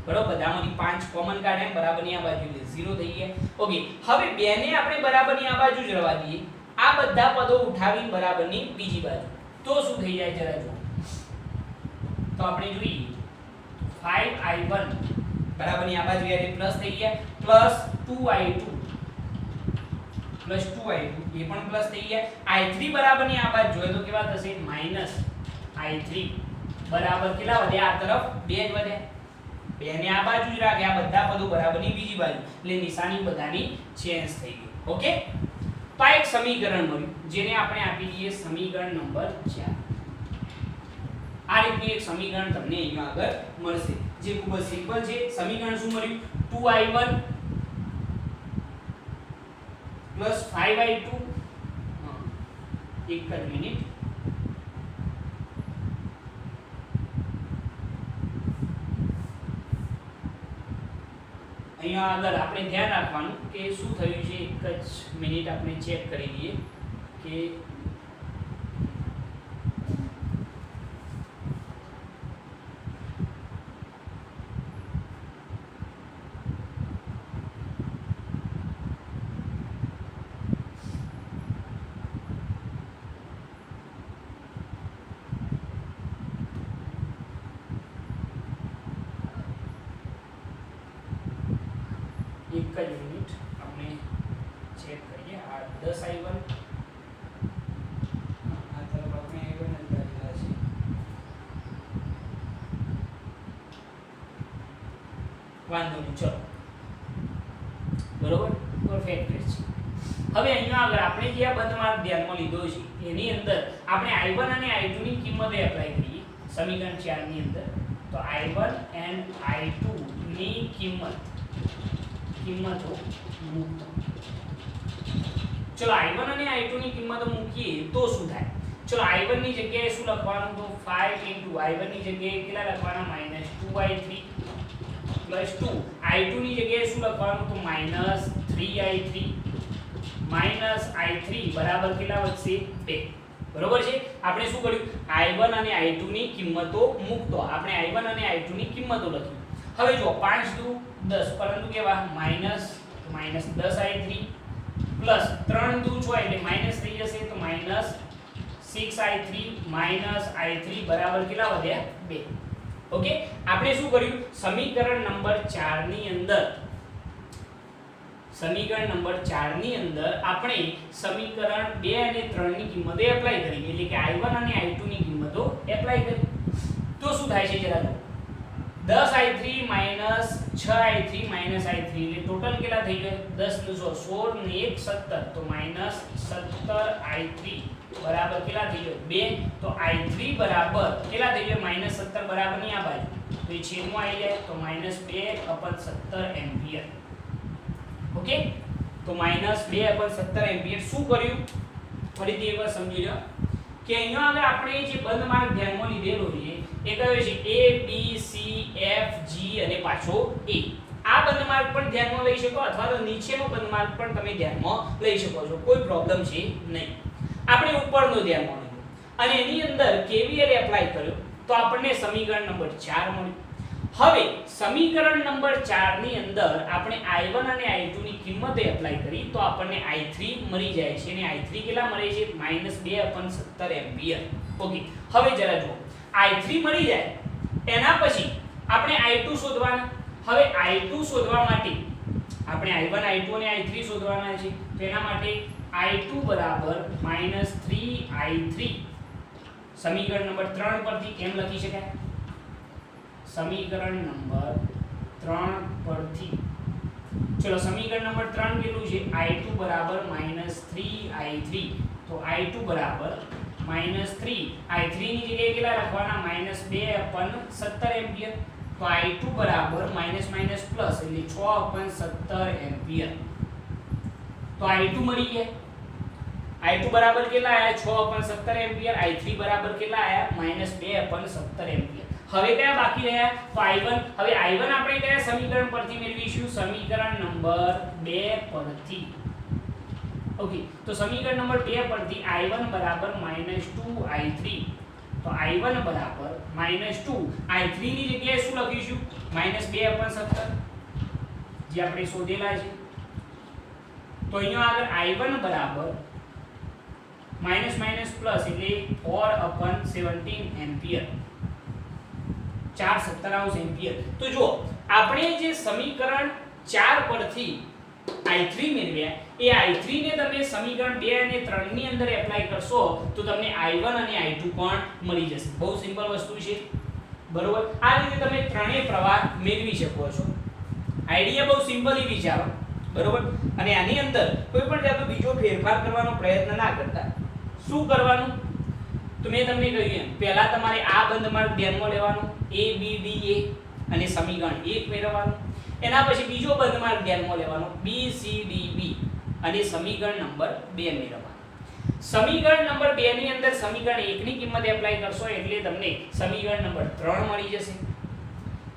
બરોબર, બધામાંથી 5 કોમન કાઢ્યા, બરાબરની આ બાજુ એટલે 0 થઈ ગયા. ઓકે. હવે 2 ને આપણે બરાબરની આ બાજુ જ રહેવા દઈએ, આ બધા પદો ઉઠાવીને બરાબરની બીજી બાજુ, તો શું થઈ જાય જરા જુઓ. તો આપણે જોઈએ 5I1 બરાબરની આ બાજુ એટલે પ્લસ થઈ ગયા, પ્લસ 2I2 પ્લસ 2I2 એ પણ પ્લસ થઈ ગયા. I3 બરાબરની આ બાજુ જોઈએ તો કેવા થશે, માઈનસ I3 બરાબર કેટલા વધ્યા, આ તરફ 2 જ વધ્યા. 2 ને આ બાજુ જ રાખ્યા, આ બધા પદો બરાબરની બીજી બાજુ, એટલે નિશાની બધાની ચેન્જ થઈ ગઈ. ઓકે. તો આ એક સમીકરણ મળ્યું, જેને આપણે આપી દઈએ સમીકરણ નંબર 4. આ રીતનું એક સમીકરણ તમને અહીંયા આગળ મળશે, જે ખૂબ જ સિમ્પલ છે. સમીકરણ શું મળ્યું, 2I1 પ્લસ 5I2, એક જ મિનિટ, અહીંયા આગળ આપણે ધ્યાન રાખવાનું કે શું થયું છે. એક જ મિનિટ આપણે ચેક કરી લઈએ કે એક જ મિનિટ આપણે ચેક કરીએ. આ 10I1 આ તરફ આપણે I1 જ કાઢેલા છે. વાંધો નહીં, ચલો બરોબર, પરફેક્ટ છે. હવે અહીંયા આગળ આપણે જે આ બંધ માર્ગ ધ્યાનમાં લીધો છે એની અંદર આપણે I1 અને I2 ની કિંમતો એપ્લાય કરીએ સમીકરણ 4 ની અંદર. તો I1 and I2 ની કિંમતો મૂકતો. ચલો I1 અને I2 ની કિંમતો મૂકીએ તો શું થાય? ચલો I1 ની જગ્યાએ શું લખવાનું? તો 5 I1 ની જગ્યાએ કેટલા લખવાના? -2I3 + 2. I2 ની જગ્યાએ શું લખવાનું? તો -3I3 -I3 બરાબર કેટલા વધશે? 2. બરોબર છે. આપણે શું કર્યું? I1 અને I2 ની કિંમતો મૂકતો. આપણે I1 અને I2 ની કિંમતો લખી. હવે જો 5 દુ 10 પરંતુ કેવા? -10I3 પ્લસ 3 દુ 6 એટલે માઈનસ થઈ જશે તો -6I3 -I3 બરાબર કેટલા વધ્યા? 2. ઓકે. આપણે શું કર્યું? સમીકરણ નંબર 4 ની અંદર આપણે સમીકરણ 2 અને 3 ની કિંમતો એપ્લાય કરી એટલે કે I1 અને I2 ની કિંમતો એપ્લાય કરી. તો શું થાય છે જરા 10I3 6I3 -I3 એટલે ટોટલ કેટલા થઈ ગયો? 10 * 16 ને 1 17 તો -17I3 બરાબર કેટલા થઈ ગયો? 2. તો I3 બરાબર કેટલા થઈ ગયો? -17 બરાબર ની આ બાજુ તો એ છેદમાં આવી જાય તો -2/17 એમ્પિયર. ઓકે. તો -2/17 એમ્પિયર. શું કર્યું? ફરીથી એકવાર સમજી લો કે અહીંયા આગળ આપણે જે બંધ માર્ગ ધ્યાનમાં લીધેલો છે એ કયો છે? A B C F G અને પાછો A. આ બંધ માર્ગ પણ ધ્યાનમાં લઈ શકો અથવા તો નીચેનો બંધ માર્ગ પણ તમે ધ્યાનમાં લઈ શકો છો. કોઈ પ્રોબ્લેમ છે નહીં. આપણે ઉપરનો ધ્યાનમાં લીધો અને એની અંદર KVL એપ્લાય કર્યો તો આપણને સમીકરણ નંબર 4 મળ્યું. હવે સમીકરણ નંબર 4 ની અંદર આપણે I1 અને I2 ની કિંમતો એપ્લાય કરી તો આપણને I3 મળી જાય છે અને I3 કેટલા મળે છે? -2/17 એમ્પિયર. ઓકે. હવે જરા જુઓ I3 મળી જાય એના પછી આપણે I2 શોધવાના. હવે I2 શોધવા માટે આપણે I1 I2 અને I3 શોધવાના છે. તો એના માટે I2 બરાબર -3I3 સમીકરણ નંબર 3 પરથી કેમ લખી શકાય? સમીકરણ નંબર 3 પરથી ચલો સમીકરણ નંબર 3 કેટલું છે? I2 બરાબર -3I3 તો I2 બરાબર -3I3 ની જગ્યાએ કેટલા લખવાના? -2/17 એમ્પિયર. તો I2 બરાબર માઈનસ પ્લસ એટલે 6/17 એમ્પિયર. તો I2 મળી ગયા. I2 બરાબર કેટલા આયા? 6/17 એમ્પિયર. I3 બરાબર કેટલા આયા? -2/17 એમ્પિયર. હવે કયા બાકી રહ્યા? તો I1. હવે I1 આપણે કયા સમીકરણ પરથી મેળવીશું? સમીકરણ નંબર 2 પરથી. ઓકે. તો સમીકરણ નંબર 2 પરથી I1 બરાબર -2I3. તો I1 બરાબર -2I3 ની જગ્યાએ શું લખીશું? -2/17 જે આપણે શોધેલા છે. તો અહીંયા આગળ I1 બરાબર પ્લસ એટલે 4/17 એમ્પિયર. 4/17 એમ્પિયર. તો જો આપણે જે સમીકરણ 4 પરથી I3 મેળવ્યા એ I3 ને તમે સમીકરણ 2 અને 3 ની અંદર એપ્લાય કરશો તો તમને I1 અને I2 પણ મળી જશે. બહુ સિમ્પલ વસ્તુ છે. બરોબર. આ રીતે તમે ત્રણેય પ્રવાહ મેળવી શકો છો. આઈડિયા બહુ સિમ્પલી વિચારો. બરોબર. અને આની અંદર કોઈ પણ જાતનો બીજો ફેરફાર કરવાનો પ્રયત્ન ના કરતા. શું કરવાનું? તો મેં તમને કહ્યું એમ પહેલા તમારે આ બંધ માર્ગ ધ્યાનમાં લેવાનો A B D A અને સમીકરણ 1 મેળવવાનું. એના પછી બીજો બંધ માર્ગ ધ્યાનમાં લેવાનો B C D B અને સમીકરણ નંબર 2 મેળવવાનો. સમીકરણ નંબર 2 ની અંદર સમીકરણ 1 ની કિંમત એપ્લાય કરશો એટલે તમને સમીકરણ નંબર 3 મળી જશે.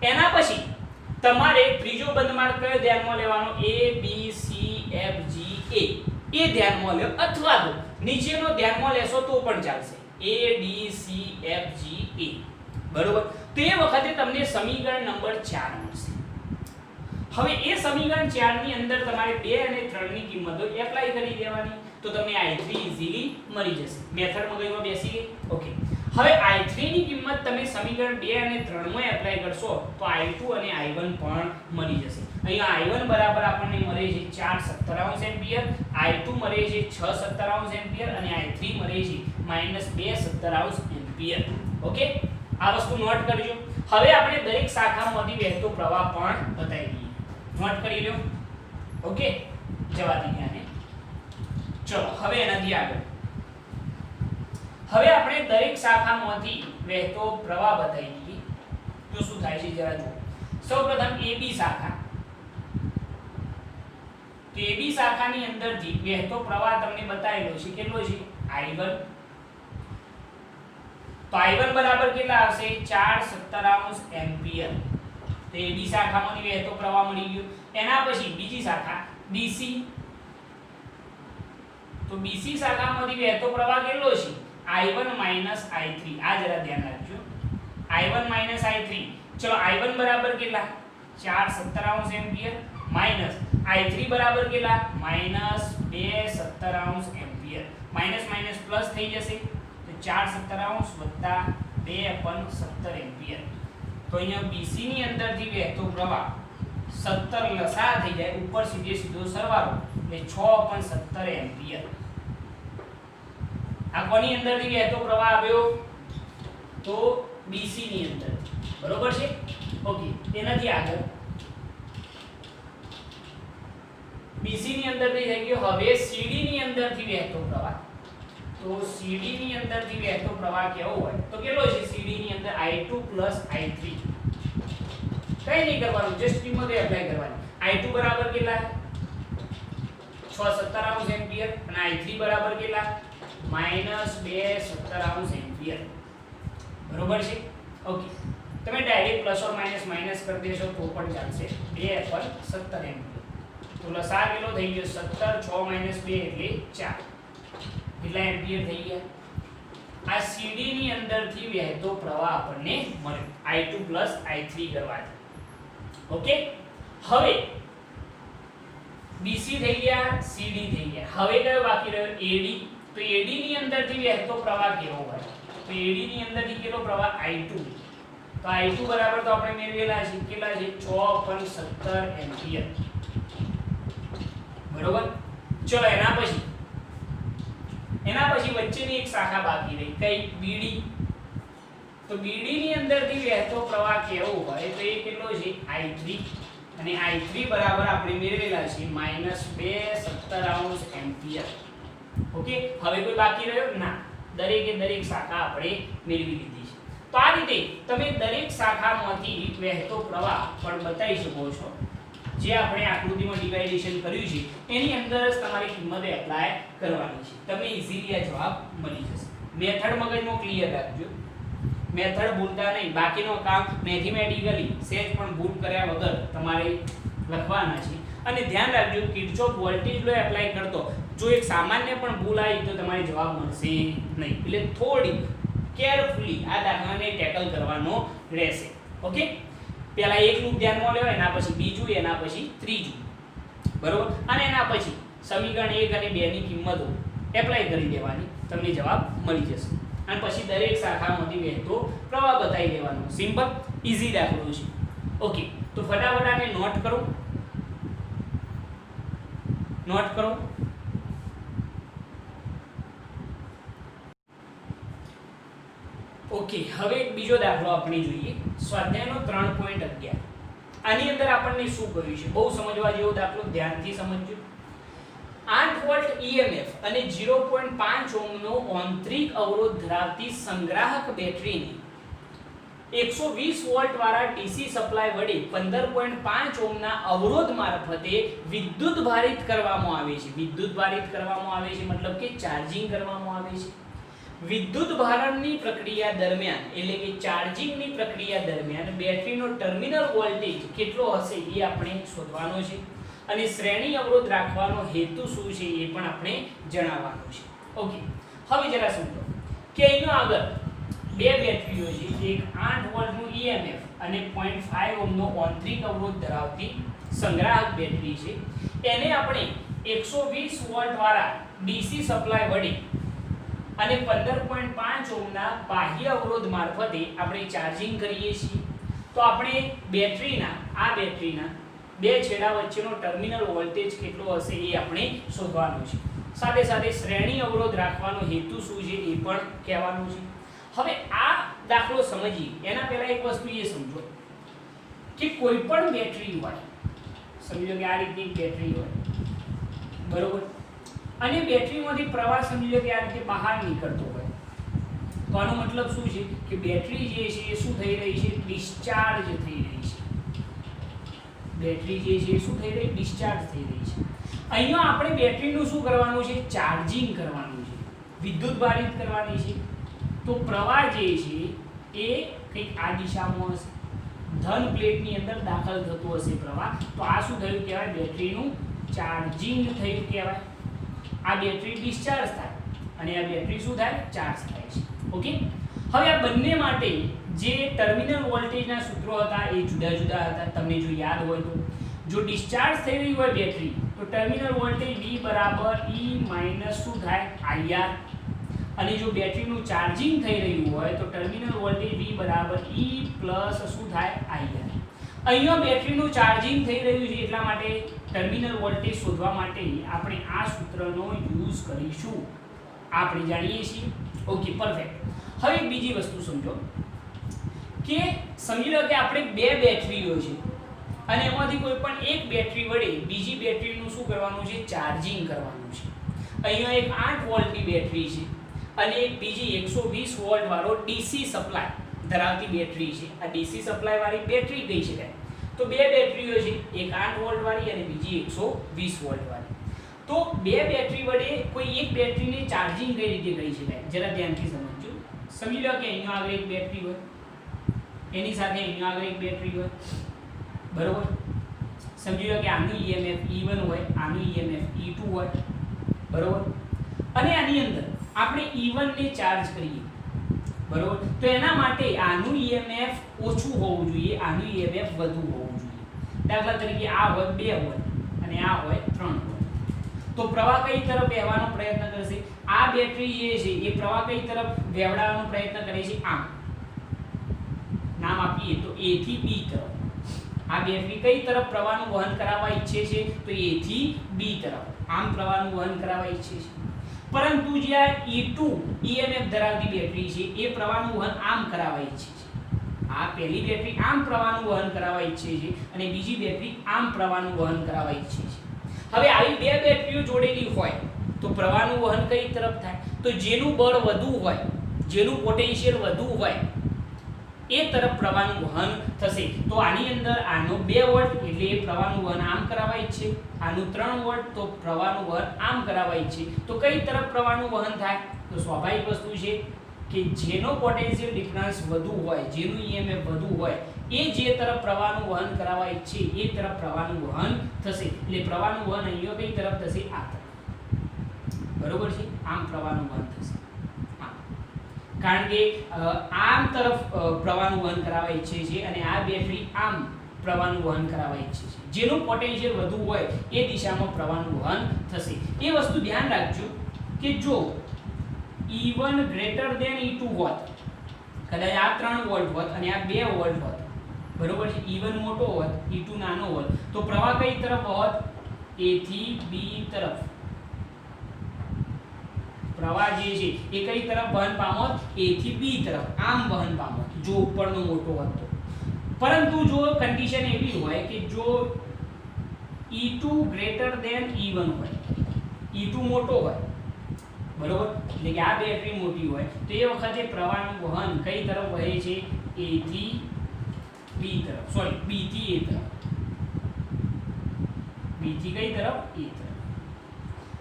એના પછી તમારે ત્રીજો બંધ માર્ગ કયો ધ્યાનમાં લેવાનો? A B C F G A એ ધ્યાનમાં લો અથવા તો નીચેનો ધ્યાનમાં લેશો તો પણ ચાલશે. A D C F G A. બરોબર. તો એ વખતે તમને સમીકરણ નંબર 4 મળશે. હવે એ સમીકરણ 4 ની અંદર તમારે 2 અને 3 ની કિંમતો એપ્લાય કરી દેવાની તો તમને I3 ઈઝીલી મળી જશે. મેથડ મગજમાં બેસી ગઈ. ઓકે. હવે I3 ની કિંમત તમે સમીકરણ 2 અને 3 માં એપ્લાય કરશો તો I2 અને I1 પણ મળી જશે. અહીંયા I1 બરાબર આપણને મળે છે 4/17 એમ્પિયર, I2 મળે છે 6/17 એમ્પિયર અને I3 મળે છે -2/17 એમ્પિયર. ઓકે. આ વસ્તુ નોટ કરજો. હવે આપણે દરેક શાખામાંથી વહેતો પ્રવાહ પણ બતાવી દઈએ. નોટ કરી લો. ઓકે, જવા દઈએ આને. ચલો હવે એનાથી આગળ. હવે આપણે દરેક શાખામાંથી વહેતો પ્રવાહ બતાવી દઈએ તો શું થાય છે જરા જુઓ. સૌપ્રથમ AB શાખા. તો AB શાખાની અંદરથી વહેતો પ્રવાહ તમને બતાવેલો છે, કેટલો છે? I1. તો I1 બરાબર કેટલા આવશે? 4.17 એમ્પિયર. તો AB શાખામાંથી વહેતો પ્રવાહ મળી ગયો. એના પછી બીજી શાખા BC. તો BC શાખામાંથી વહેતો પ્રવાહ કેટલો છે? I1 I3. આ જરા ધ્યાન રાખજો. I1 I3. ચલો I1 બરાબર કેટલા? 4.17 એમ્પિયર માઈનસ I3 બરાબર કેટલા? -2.17 એમ્પિયર. માઈનસ માઈનસ પ્લસ થઈ જશે. તો 4.17 + 2/17 એમ્પિયર. તો અહીંયા BC ની અંદરથી વહેતો પ્રવાહ 17 લસા થઈ જાય, ઉપર સીધો સરવાળો એટલે 6/17 એમ્પિયર. આ કોની અંદરથી વહેતો પ્રવાહ આવ્યો? તો BC ની અંદર. બરોબર છે? ઓકે, એનાથી આગળ BC ની અંદરથી થઈ ગયો. હવે CD ની અંદરથી વહેતો પ્રવાહ. તો CD ની અંદરથી વહેતો પ્રવાહ કેવો હોય? તો કેટલો છે CD ની અંદર? I2 + I3. કઈ નહીં કરવાનું, જસ્ટ કિંમત એપ્લાય કરવાની. I2 બરાબર કેટલા? 6.17 એમ્પિયર અને I3 બરાબર કેટલા? -2.17 એમ્પિયર. બરોબર છે? ઓકે, તમે direct plus or minus minus કરી દેશો તો પણ ચાલશે. 2/17 એમ્પિયર. તો લસા કેટલો થઈ ગયો? 17. 6 - 2 એટલે 4. કેટલા એમ્પિયર થઈ ગયા? આ CD ની અંદરથી વહેતો પ્રવાહ આપણને મળ્યો I2 + I3 કરવાથી. ઓકે, હવે BC થઈ ગયા, CD થઈ ગયા. હવે કયો બાકી રહ્યો? AD. તો AD ની અંદરથી વહેતો પ્રવાહ કેવો હોય? તો AD ની અંદરથી કેટલો પ્રવાહ? I2. તો I2 બરાબર તો આપણે મેળવેલા છે કેટલા છે? 6.17 એમ્પિયર. બરોબર. ચલો એના પછી વચ્ચેની એક શાખા બાકી રહી, કઈ? BD. તો BD ની અંદરથી વહેતો પ્રવાહ કેવો હોય? તો એ કેટલો છે? I3. અને I3 બરાબર આપણે મેળવેલા છે -2.17 એમ્પિયર. ઓકે, હવે કોઈ બાકી રહ્યો? ના, દરેકે દરેક શાખા આપણે મેળવી લીધી છે. તો આ રીતે તમે દરેક શાખામાંથી વહેતો પ્રવાહ પણ બતાવી શકો છો. જે આપણે આકૃતિમાં ડિવાઇડેશન કર્યું છે એની અંદર જ તમારી કિંમત એપ્લાય કરવાની છે. તમને ઈઝીલી આ જવાબ મળી જશે. મેથડ મગજમાં ક્લિયર રાખજો. મેથડ ભૂલતા નહીં. બાકીનો કામ મેથેમેટિકલી સેજ પણ ભૂલ કર્યા વગર તમારે લખવાના છે. અને ધ્યાન રાખજો, કિર્ચોફ વોલ્ટેજ લો એપ્લાય કરતો જો એક સામાન્ય પણ ભૂલ આવી તો તમારે જવાબ મળશે નહીં. એટલે થોડી કેરફુલી આ દાખલાને ટેકલ કરવાનો રહેશે. ઓકે, પહેલા એક લૂપ ધ્યાનમાં લેવાય, એના પછી બીજું, એના પછી ત્રીજું. બરોબર. અને એના પછી સમીકરણ 1 અને 2 ની કિંમતો એપ્લાય કરી દેવાની, તમને જવાબ મળી જશે. અને પછી દરેક શાખામાંથી વહેતો પ્રવાહ બતાવી દેવાનો. સિમ્પલ, ઈઝી દાખલો છે. ઓકે, તો ફટાફટ આને નોટ કરો. ઓકે, હવે એક બીજો દાખલો આપણે જોઈએ. સ્વાધ્યાયનો 3.11. આની અંદર આપણને શું કહ્યું છે? બહુ સમજવા જેવો દાખલો, ધ્યાનથી સમજજો. 8 વોલ્ટ EMF અને 0.5 ઓહ્મનો આંતરિક અવરોધ ધરાવતી સંગ્રાહક બેટરીને 120 વોલ્ટ વાળા DC સપ્લાય વડે 15.5 ઓહ્મના અવરોધ મારફતે વિદ્યુત ભારિત કરવામાં આવે છે. વિદ્યુત ભારિત કરવામાં આવે છે મતલબ કે ચાર્જિંગ કરવામાં આવે છે. વિદ્યુત ભારણની પ્રક્રિયા દરમિયાન એટલે કે ચાર્જિંગની પ્રક્રિયા દરમિયાન બેટરીનો ટર્મિનલ વોલ્ટેજ કેટલો હશે એ આપણે શોધવાનો છે. અને શ્રેણી અવરોધ રાખવાનો હેતુ શું છે એ પણ આપણે જણાવવાનું છે. ઓકે, હવે જરા સમજો કે અહીંનો આગળ બે બેટરીઓ છે. એક 8 વોલ્ટનું EMF અને 0.5 ઓહ્મનો આંતરિક અવરોધ ધરાવતી સંગ્રાહક બેટરી છે. એને આપણે 120 વોલ્ટ વાળા DC સપ્લાય વડે અને 15.5 ઓહ્મના બાહ્ય અવરોધ મારફતે આપણે ચાર્જિંગ કરીએ છીએ. તો આપણે બેટરીના બે છેડા વચ્ચેનો ટર્મિનલ વોલ્ટેજ કેટલો હશે એ આપણે શોધવાનું છે. સાથે સાથે શ્રેણી અવરોધ રાખવાનો હેતુ શું છે એ પણ કહેવાનું છે. હવે આ દાખલો સમજીએ એના પહેલા એક વસ્તુ એ સમજો કે કોઈ પણ બેટરી હોય, સમજી લો કે આ રીતની બેટરી હોય, બરોબર, અને બેટરીમાંથી પ્રવાહ સમજી લો કે આ રીતે બહાર નીકળતો હોય, તો આનો મતલબ શું છે કે બેટરી જે છે એ શું થઈ રહી છે, ડિસ્ચાર્જ થઈ રહી છે. બેટરી જે છે એ શું થઈ રહી, ડિસ્ચાર્જ થઈ રહી છે. અહીંયા આપણે બેટરીનું શું કરવાનું છે, ચાર્જિંગ કરવાનું છે, વિદ્યુત ભારિત કરવાની છે. તો પ્રવાહ જે છે એ કંઈક આ દિશામાં હશે, ધન પ્લેટની અંદર દાખલ થતો હશે પ્રવાહ. તો આ શું થયું કહેવાય, બેટરીનું ચાર્જિંગ થયું કહેવાય. આ બેટરી ડિસ્ચાર્જ થાય અને આ બેટરી શું થાય, ચાર્જ થાય છે. ઓકે, હવે આ બંને માટે જે ટર્મિનલ વોલ્ટેજના સૂત્રો હતા એ જુદા જુદા હતા. તમને જો યાદ હોય તો જો ડિસ્ચાર્જ થઈ રહી હોય બેટરી તો ટર્મિનલ વોલ્ટેજ V બરાબર E માઇનસ શું થાય, IR. અને જો બેટરીનું ચાર્જિંગ થઈ રહ્યું હોય તો ટર્મિનલ વોલ્ટેજ V બરાબર E પ્લસ શું થાય, IR. અહીંયા બેટરીનું ચાર્જિંગ થઈ રહ્યું છે એટલા માટે ટર્મિનલ વોલ્ટેજ શોધવા માટે આપણે આ સૂત્રનો યુઝ કરીશું. આપણે જાણીએ છીએ. Okay, perfect. હવે બીજી વસ્તુ સમજો કે સમજી લો કે આપણે બે બેટરીઓ છે અને એમાંથી કોઈ પણ એક બેટરી વડે બીજી બેટરીનું શું કરવાનું છે, ચાર્જિંગ કરવાનું છે. અહીંયા એક 8 વોલ્ટની બેટરી છે અને એક બીજી 120 વોલ્ટ વાળો ડીસી સપ્લાય ધરાવતી બેટરી છે. આ ડીસી સપ્લાય વાળી બેટરી કહી શકાય. તો બે બેટરીઓ છે, એક 8 વોલ્ટ વાળી અને બીજી 120 વોલ્ટ વાળી. તો બે બેટરી વડે કોઈ એક બેટરીને ચાર્જિંગ કઈ રીતે કરી શકાય, જરા ધ્યાનથી સમજજો. સમજી લો કે અહીંયા આગળ એક બેટરી હોય, એની સાથે અહીંયા આગળ એક બેટરી હોય, બરોબર. સમજી લો કે આનું EMF E1 હોય, આનું EMF E2 હોય, બરોબર. અને આની અંદર આપણે E1 ને ચાર્જ કરીએ, બરોબર. તો એના માટે આનું EMF ઓછું હોવું જોઈએ, આનું EMF વધુ હોવું જોઈએ. દાખલા તરીકે આ હોય 2 વોલ્ટ અને આ હોય 3 વોલ્ટ. તો પ્રવાહ કઈ તરફ વહેવાનો પ્રયત્ન કરશે, આ બેટરી જે છે એ પ્રવાહ કઈ તરફ વહેવાનો પ્રયત્ન કરે છે, આમ. નામ આપીએ તો A થી B તરફ. આ બેટરી કઈ તરફ પ્રવાહનું વહન કરાવવા ઈચ્છે છે, તો A થી B તરફ આમ પ્રવાહનું વહન કરાવવા ઈચ્છે છે. પરંતુ જે આ E2 EMF ધરાવતી બેટરી છે એ પ્રવાહનું વહન આમ કરાવવા ઈચ્છે છે. આ પહેલી બેટરી આમ પ્રવાહનું વહન કરાવવા ઈચ્છે છે અને બીજી બેટરી આમ પ્રવાહનું વહન કરાવવા ઈચ્છે છે. હવે આવી બે બેટરીઓ જોડેલી હોય તો પ્રવાહનું વહન કઈ તરફ થાય, તો જેનું બળ વધુ હોય, જેનું પોટેન્શિયલ વધુ હોય એ તરફ પ્રવાહનું વહન થશે. તો આની અંદર આનો 2 વોલ્ટ એટલે એ પ્રવાહનું વહન આમ કરાવવા ઈચ્છે, આનું 3 વોલ્ટ તો પ્રવાહનું વહન આમ કરાવવા ઈચ્છે. તો કઈ તરફ પ્રવાહનું વહન થાય, તો સ્વાભાવિક વસ્તુ છે કે જેનો પોટેન્શિયલ ડિફરન્સ વધુ હોય, જેનું EMF વધુ હોય એ જે તરફ પ્રવાહનું વહન કરાવવા ઈચ્છે એ તરફ પ્રવાહનું વહન થશે. એટલે પ્રવાહનું વહન અહીંયા કઈ તરફ થશે, આ તરફ, બરોબર છે. આમ પ્રવાહનું વહન થશે, કારણ કે આમ તરફ પ્રવાહનું વહન કરાવવા ઈચ્છે છે અને આ બેટરી આમ પ્રવાહનું વહન કરાવવા ઈચ્છે છે. જેનું પોટેન્શિયલ વધુ હોય એ દિશામાં પ્રવાહનું વહન થશે. એ વસ્તુ ધ્યાન રાખજો કે જો E1 ગ્રેટર ધેન E2 હોત, કદાચ આ 3 વોલ્ટ હોત અને આ 2 વોલ્ટ હોત, બરોબર છે, E1 મોટો હોત, E2 નાનો હોત, તો પ્રવાહ કઈ તરફ હોત, A થી B તરફ. પ્રવાહ જે છે એ કઈ તરફ વહન પામોત, A થી B તરફ આમ વહન પામોત જો ઉપરનો મોટો હોત તો. પરંતુ જો કન્ડિશન એવી હોય કે જો E2 ગ્રેટર ધેન E1 હોય, E2 મોટો હોય, બરોબર, એટલે કે આ બેટરી મોટી હોય તો એ વખતે પ્રવાહનું વહન કઈ તરફ વહે છે, A થી B તરફ, સોરી B થી A તરફ, B થી કઈ તરફ, A તરફ.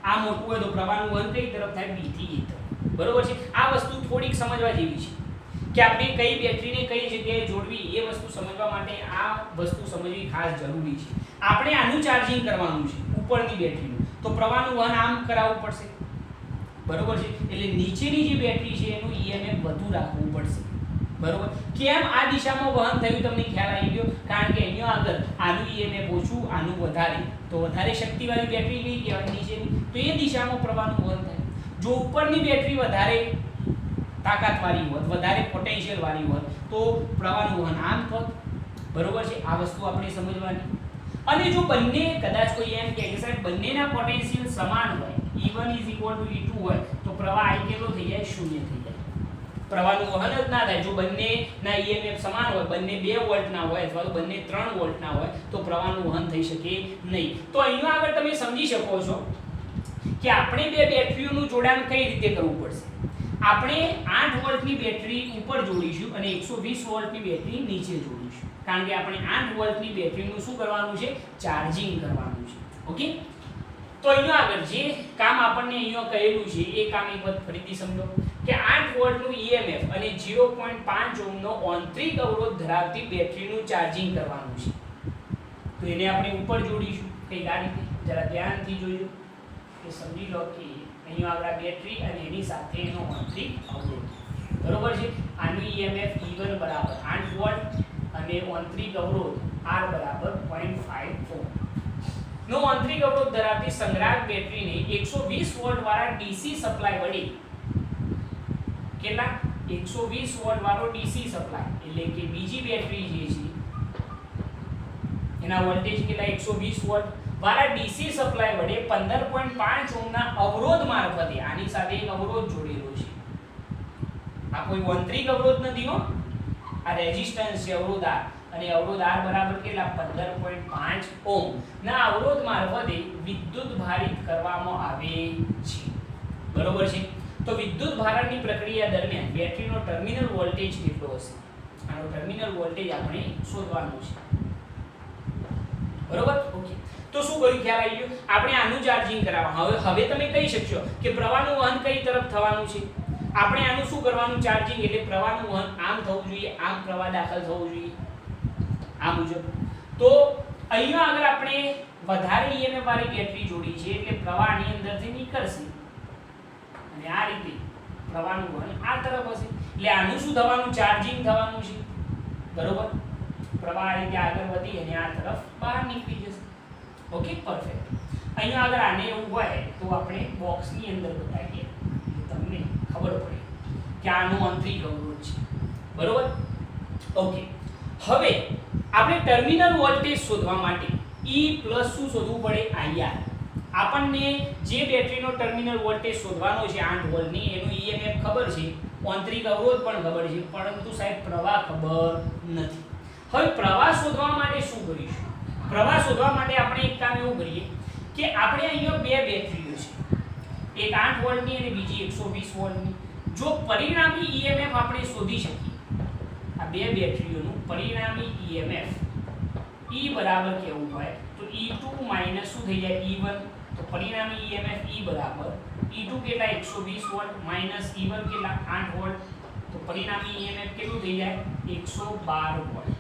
આ મોટું હોય તો પ્રવાહનું વહન કઈ તરફ થાય, B થી A તરફ, બરોબર છે. આ વસ્તુ થોડીક સમજવા જેવી છે કે આપણે કઈ બેટરીને કઈ જગ્યાએ જોડવી એ વસ્તુ સમજવા માટે આ વસ્તુ સમજવી ખાસ જરૂરી છે. આપણે આનું ચાર્જિંગ કરવાનું છે ઉપરની બેટરીનું, તો પ્રવાહનું વહન આમ કરાવવું પડશે, બરોબર છે. એટલે નીચેની જે બેટરી છે એનું EMF વધુ રાખવું પડશે, બરોબર. કેમ આ દિશામાં વહન થયું તમને ખ્યાલ આવી ગયો, કારણ કે અહીંયા આગળ આનું EMF ઓછું, આનું વધારે, તો વધારે શક્તિવાળી બેટરી કઈ કહેવાય, નીચેની, તો એ દિશામાં પ્રવાહનું વહન થાય. જો ઉપરની બેટરી વધારે તાકાતવાળી હોત, વધારે પોટેન્શિયલ વાળી હોત તો પ્રવાહનું વહન આમ થત, બરોબર છે. આ વસ્તુ આપણે સમજવાની. અને જો બંને કદાચ કોઈ એમ કહે કે સાહેબ બંનેના પોટેન્શિયલ સમાન હોય, E1 = E2 હોય તો પ્રવાહ I કેટલો થઈ જાય, 0 થઈ જાય, પ્રવાહનું વહન જ ના થાય. જો બંનેના EMF સમાન હોય, બંને 2 વોલ્ટના હોય અથવા તો બંને 3 વોલ્ટના હોય તો પ્રવાહનું વહન થઈ શકે નહીં. તો અહીંયા આગળ તમે સમજી શકો છો કે આપણે બે બેટરીઓનું જોડાણ કઈ રીતે કરવું પડશે. આપણે 8 વોલ્ટની બેટરી ઉપર જોડીશું અને 120 વોલ્ટની બેટરી નીચે જોડીશું, કારણ કે આપણે 8 વોલ્ટની બેટરીનું શું કરવાનું છે, ચાર્જિંગ કરવાનું છે. ઓકે, તો અહીંયા આગળ જે કામ આપણને અહીંયા કહેલું છે એ કામ એક વખત ફરીથી સમજો કે 8 વોલ્ટનું EMF અને 0.5 ઓહ્મનો આંતરિક અવરોધ ધરાવતી બેટરીનું ચાર્જિંગ કરવાનું છે. તો એને આપણે ઉપર જોડીશું કંઈક આ રીતે. જરા ધ્યાનથી જોજો કે સમજી લો કે અહીંયા આગળ બેટરી અને એની સાથે એનો આંતરિક અવરોધ, બરોબર છે. આનું EMF E1 બરાબર 8 વોલ્ટ અને આંતરિક અવરોધ R બરાબર 0.5 ઓહ્મ નો આંતરિક અવરોધ ધરાવતી સંગ્રાહક બેટરીને 120 વોલ્ટ વાળા DC સપ્લાય વડે, કેટલા, 120 વોલ્ટ વાળો DC સપ્લાય એટલે કે બીજી બેટરી જે છે એના વોલ્ટેજ કેટલા, 120 વોલ્ટ વાળા DC સપ્લાય વડે 15.5 ઓહ્મના અવરોધ મારફતે, આની સાથે એક અવરોધ જોડેલો છે. આ કોઈ આંતરિક અવરોધ નથી હો, આ રેઝિસ્ટન્સ છે, અવરોધ R, અને અવરોધ R બરાબર કેટલા, 15.5 ઓહ્મ ના અવરોધ મારફતે વિદ્યુત ભારિત કરવામાં આવે છે. બરોબર છે. તો વિદ્યુત ભારણની પ્રક્રિયા દરમિયાન બેટરીનો ટર્મિનલ વોલ્ટેજ કેટલો હશે, આનો ટર્મિનલ વોલ્ટેજ આપણે શોધવાનું છે. બરોબર. ઓકે, તો શું કર્યું, ખ્યાલ આવી ગયો. આપણે આનું ચાર્જિંગ કરાવવાનું. હવે તમે કહી શકશો કે પ્રવાહનું વહન કઈ તરફ થવાનું છે. આપણે આનું શું કરવાનું, ચાર્જિંગ, એટલે પ્રવાહનું વહન આમ થવું જોઈએ, આમ પ્રવાહ દાખલ થવો જોઈએ આ મુજબ. તો અહીંયા આગળ આપણે વધારે EMF વાળી બેટરી જોડી છે એટલે પ્રવાહ આની અંદરથી નીકળશે અને આ રીતે પ્રવાહનું વહન આ તરફ હશે. એટલે આનું શું થવાનું, ચાર્જિંગ થવાનું છે. બરોબર. પ્રવાહ આ રીતે આગળ વધી અને આ તરફ બહાર નીકળી જશે. Okay, perfect. અહીંયા આગળ આને એવું હોય તો આપણે બોક્સની અંદર બતાવીએ તમને ખબર પડે કે આનો આંતરિક અવરોધ છે. બરોબર. ઓકે, હવે આપણે ટર્મિનલ વોલ્ટેજ શોધવા માટે E પ્લસ શું શોધવું પડે, IR. આપણને જે બેટરીનો ટર્મિનલ વોલ્ટેજ શોધવાનો છે 8 વોલ્ટની, એનું EMF ખબર છે, આંતરિક અવરોધ પણ ખબર છે, પરંતુ સાહેબ પ્રવાહ ખબર નથી. હવે પ્રવાહ શોધવા માટે શું કરીશું, પ્રવાહ શોધવા માટે આપણે એક કામ એવું કરીએ કે આપણે અહીંયા બે બેટરીઓ છે, એક 8 વોલ્ટની અને બીજી 120 વોલ્ટની. જો પરિણામી EMF આપણે શોધી શકીએ, આ બે બેટરીઓનું પરિણામી EMF E બરાબર કેવું હોય તો E2 માઈનસ શું થઈ જાય, E1. તો પરિણામી EMF E બરાબર E2 કેટલા, 120 વોલ્ટ માઈનસ E1 કેટલા, 8 વોલ્ટ. તો પરિણામી EMF કેટલું થઈ જાય, 112 વોલ્ટ.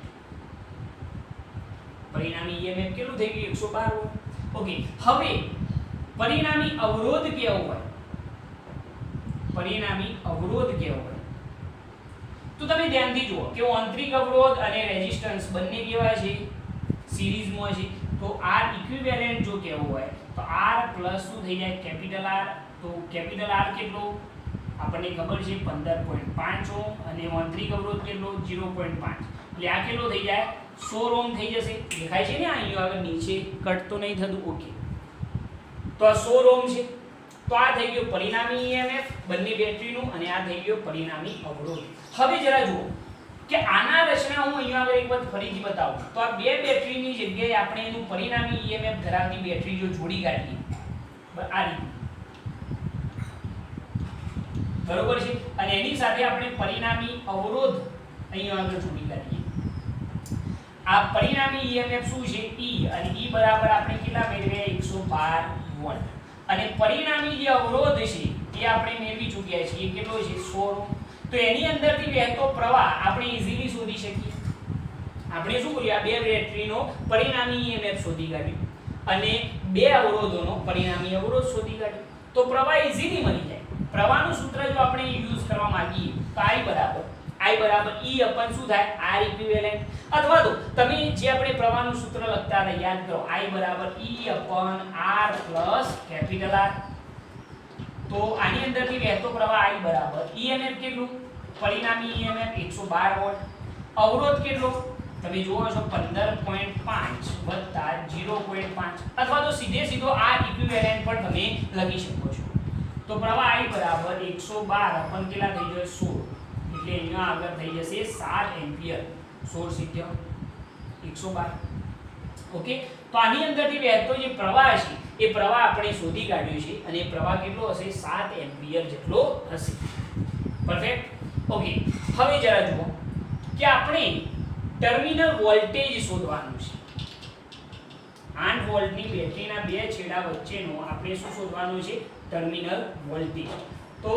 પરિણામી EMF કેટલું થઈ ગયું, 112 વોલ્ટ. ઓકે, હવે પરિણામી અવરોધ કેવો હોય, પરિણામી અવરોધ કેવો હોય તો તમે ધ્યાનથી જુઓ કે આંતરિક અવરોધ અને રેઝિસ્ટન્સ બંને કેવા છે, સિરીઝમાં છે. તો R ઇક્વિવેલેન્ટ જો કેવો હોય તો R પ્લસ શું થઈ જાય, કેપિટલ R. તો કેપિટલ R કેટલો આપણને ખબર છે 15.5 ઓહ્મ અને આંતરિક અવરોધ કેટલો 0.5, એટલે આ કેટલો થઈ જાય 16 ઓહ્મ થઈ જશે. દેખાય છે ને અહીંયા આગળ નીચે કટ તો નહીં થતું. ઓકે, તો આ 16 ઓહ્મ છે. તો આ થઈ ગયો પરિણામી EMF બંને બેટરીનું અને આ થઈ ગયો પરિણામી અવરોધ. હવે જરા જુઓ કે આના રચના હું અહીંયા આગળ એક વખત ફરીથી બતાવું. તો આ બે બેટરીની જગ્યાએ આપણે એનું પરિણામી EMF ધરાવતી બેટરી જો જોડી કાઢીએ આ રીતે, બરોબર છે, અને એની સાથે આપણે પરિણામી અવરોધ અહીંયા આગળ જોડી કાઢીએ. આ પરિણામી EMF શું છે, E, અને E બરાબર આપણે કેટલા મેળવ્યા, 112 વોલ્ટ. અને પરિણામી જે અવરોધ છે એ આપણે મેળવી ચૂક્યા છીએ, કેટલો છે 16. તો એની અંદરથી વહેતો પ્રવાહ આપણે ઈઝીલી શોધી શકીએ. આપણે શું કર્યું, આ બે બેટરીનો પરિણામી EMF શોધી કાઢ્યું અને બે અવરોધોનો પરિણામી અવરોધ શોધી કાઢ્યો. તો પ્રવાહ ઈઝીલી મળી જાય. પ્રવાહનું સૂત્ર જો આપણે યુઝ કરવા માંગીએ તો I બરાબર E અપન શું થાય, R ઇક્વિવેલેન્ટ. અથવા તો તમે જે આપણે પ્રવાહનું સૂત્ર લખતા હતા યાદ કરો, I બરાબર E અપન R plus capital R. તો આની અંદરથી વહેતો પ્રવાહ I બરાબર EMF કેટલું, પરિણામી EMF 112 વોલ્ટ. અવરોધ કેટલો તમે જુઓ છો 15.5 વત્તા 0.5, અથવા તો સીધો R ઇક્વિવેલેન્ટ પણ તમે લખી શકો છો. તો પ્રવાહ I બરાબર 112 અપન કેટલા થઈ જાય 16. એટલે અહીંયા આગળ થઈ જશે 7 એમ્પિયર 16 112 ઓકે તો આની અંદરથી વહેતો જે પ્રવાહ છે એ પ્રવાહ આપણે શોધી કાઢ્યો છે અને એ પ્રવાહ કેટલો હશે 7 એમ્પિયર જેટલો હશે પરફેક્ટ ઓકે હવે જરા જુઓ કે આપણે ટર્મિનલ વોલ્ટેજ શોધવાનું છે 8 વોલ્ટની બેટરીના બે છેડા વચ્ચેનો આપણે શું શોધવાનું છે ટર્મિનલ વોલ્ટેજ તો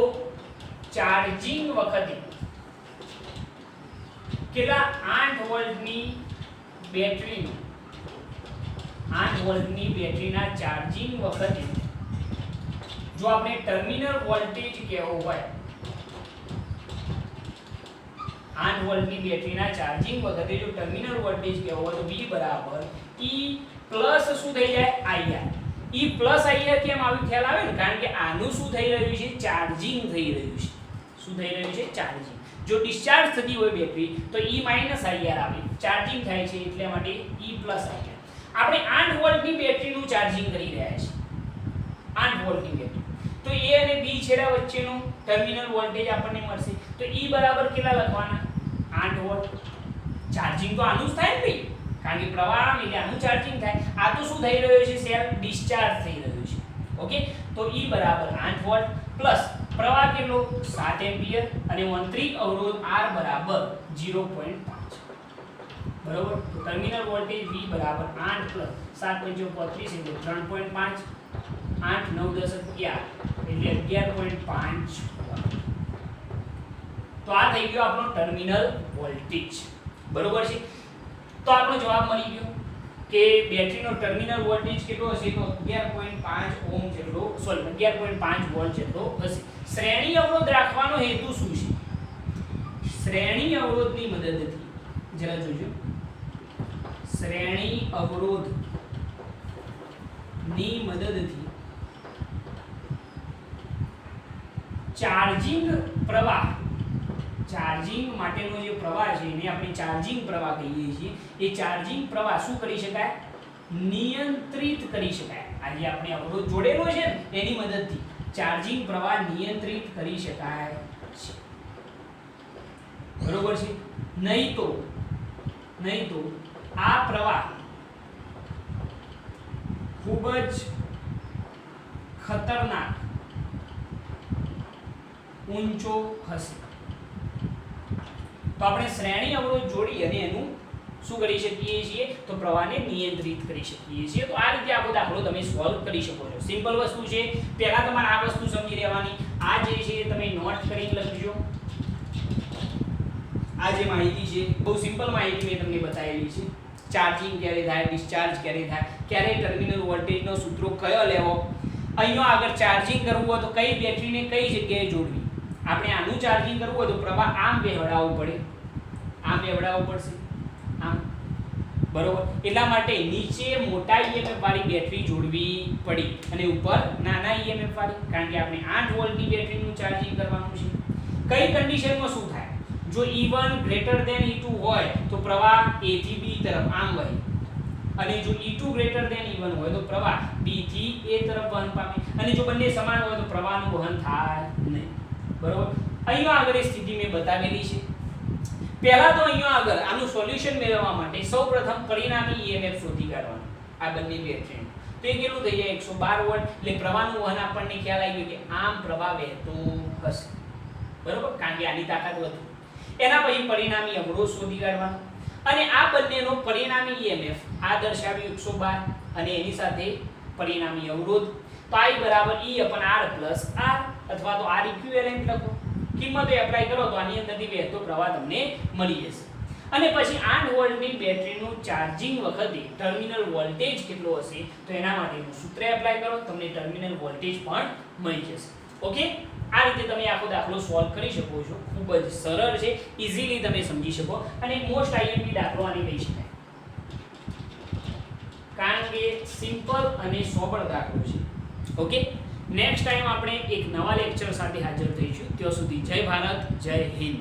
ચાર્જિંગ વખતે કેટલા 8 વોલ્ટની બેટરીના ચાર્જિંગ વખતે જો આપણે ટર્મિનલ વોલ્ટેજ કહેવો હોય 8 વોલ્ટની બેટરીના ચાર્જિંગ વખતે જો ટર્મિનલ વોલ્ટેજ કહેવો હોય તો V બરાબર E પ્લસ શું થઈ જાય IR E પ્લસ IR કેમ આવ્યું ખ્યાલ આવે ને કારણ કે આનું શું થઈ રહ્યું છે ચાર્જિંગ થઈ રહ્યું છે શું થઈ રહ્યું છે ચાર્જિંગ જો ડિસ્ચાર્જ થતી હોય બેટરી તો E માઈનસ IR આવે ચાર્જિંગ થાય છે એટલે માટે E પ્લસ IR આપણે 8 વોલ્ટની બેટરીનું ચાર્જિંગ કરી રહ્યા છીએ 8 વોલ્ટની બેટરી તો A અને B છેડા વચ્ચેનો ટર્મિનલ વોલ્ટેજ આપણને મળશે તો E બરાબર કેટલા લખવાના 8 વોલ્ટ ચાર્જિંગ તો આનું જ થાય ને ભાઈ કારણ કે પ્રવાહ એટલે આનું ચાર્જિંગ થાય આ તો શું થઈ રહ્યો છે સેલ ડિસ્ચાર્જ થઈ રહ્યો છે ઓકે તો E બરાબર 8 વોલ્ટ પ્લસ પ્રવાહ કેટલો 7 એમ્પિયર અને આંતરિક અવરોધ R બરાબર 0.5 બરોબર તો ટર્મિનલ વોલ્ટેજ V બરાબર 8 પ્લસ 7 × 35 એટલે 3.5 8 9 10 11 એટલે 11.5 તો આ થઈ ગયો આપણો ટર્મિનલ વોલ્ટેજ બરોબર છે તો આપણો જવાબ મળી ગયો કે બેટરીનો ટર્મિનલ વોલ્ટેજ કેટલો હશે તો 11.5 ઓહ્મ જેટલો 11.5 વોલ્ટ જેટલો હશે શ્રેણી અવરોધ રાખવાનો હેતુ શું છે શ્રેણી અવરોધની મદદથી જરા જોજો શ્રેણી અવરોધની મદદથી ચાર્જિંગ માટેનો જે પ્રવાહ છે એને આપણે ચાર્જિંગ પ્રવાહ કહીએ છીએ એ ચાર્જિંગ પ્રવાહ શું કરી શકાય નિયંત્રિત કરી શકાય આજે આપણે અવરોધ જોડેલો છે ને એની મદદથી ચાર્જિંગ પ્રવાહ નિયંત્રિત કરી શકાય છે બરોબર છે નહીં તો આ પ્રવાહ ખૂબ જ ખતરનાક ઊંચો હશે તો આપણે શ્રેણી અવરોધ જોડી અને એનું શું કરી શકીએ છીએ તો પ્રવાહને નિયંત્રિત કરી શકીએ છીએ તો આ રીતે આખો દાખલો તમે સોલ્વ કરી શકો છો સિમ્પલ વસ્તુ છે પહેલા તમારે આ વસ્તુ સમજી લેવાની આ જે છે તમે નોટ કરીને લખજો આ જે માહિતી છે બહુ સિમ્પલ માહિતી મેં તમને બતાવેલી છે ચાર્જિંગ ક્યારે થાય ડિસ્ચાર્જ ક્યારે થાય ક્યારે ટર્મિનલ વોલ્ટેજનો સૂત્રો કયો લેવો અહીંયા આગળ ચાર્જિંગ કરવું હોય તો કઈ બેટરીને કઈ જગ્યાએ જોડવી આપણે આનું ચાર્જિંગ કરવું હોય તો પ્રવાહ આમ બેવડાવવું પડે આમ બેવડાવવું પડશે આમ બરોબર એટલા માટે નીચે મોટા EMF વાળી બેટરી જોડવી પડી અને ઉપર નાના EMF વાળી કારણ કે આપણે 8 વોલ્ટની બેટરીનું ચાર્જિંગ કરવાનું છે કઈ કન્ડિશનમાં શું થાય જો E1 E2 હોય તો પ્રવાહ A થી B તરફ આમ વહે અને જો E2 E1 હોય તો પ્રવાહ B થી A તરફ વહન પામે અને જો બંને સમાન હોય તો પ્રવાહનું વહન થાય નહીં બરોબર અહીંયા આગળ સ્થિતિ મેં બતાવેલી છે પહેલા તો અહીંયા આગળ આનું સોલ્યુશન મેળવવા માટે સૌપ્રથમ પરિણામી EMF શોધી કાઢવાનું આ બંને બેટરી તો એ કેટલું થઈ જાય 112 વોલ્ટ એટલે પ્રવાહનું વહન આપણને ખ્યાલ આવી ગયો કે આમ પ્રવાહ વહેતો હશે બરોબર કારણ કે આની તાકાત વધુ એના પછી પરિણામી અવરોધ શોધી કાઢવાનો અને આ બંનેનો પરિણામી EMF આ દર્શાવ્યું 112 અને એની સાથે પરિણામી અવરોધ તો I બરાબર E/R પ્લસ R અથવા તો R ઇક્વિવેલન્ટ લખો કિંમતો એપ્લાય કરો તો આની અંદરથી વહેતો પ્રવાહ તમને મળી જશે અને પછી 8 વોલ્ટની બેટરીનું ચાર્જિંગ વખતે ટર્મિનલ વોલ્ટેજ કેટલો હશે તો એના માટેનું સૂત્ર એપ્લાય કરો તમને ટર્મિનલ વોલ્ટેજ પણ મળી જશે ઓકે આ રીતે તમે આખો દાખલો સોલ્વ કરી શકો છો ખૂબ જ સરળ છે ઈઝીલી તમે સમજી શકો અને મોસ્ટ આઈએમપી દાખલો આની લઈ શકાય કારણ કે સિમ્પલ અને સોબર દાખલો છે ઓકે નેક્સ્ટ ટાઈમ આપણે એક નવા લેક્ચર સાથે હાજર થઈશું ત્યાં સુધી જય ભારત જય હિન્દ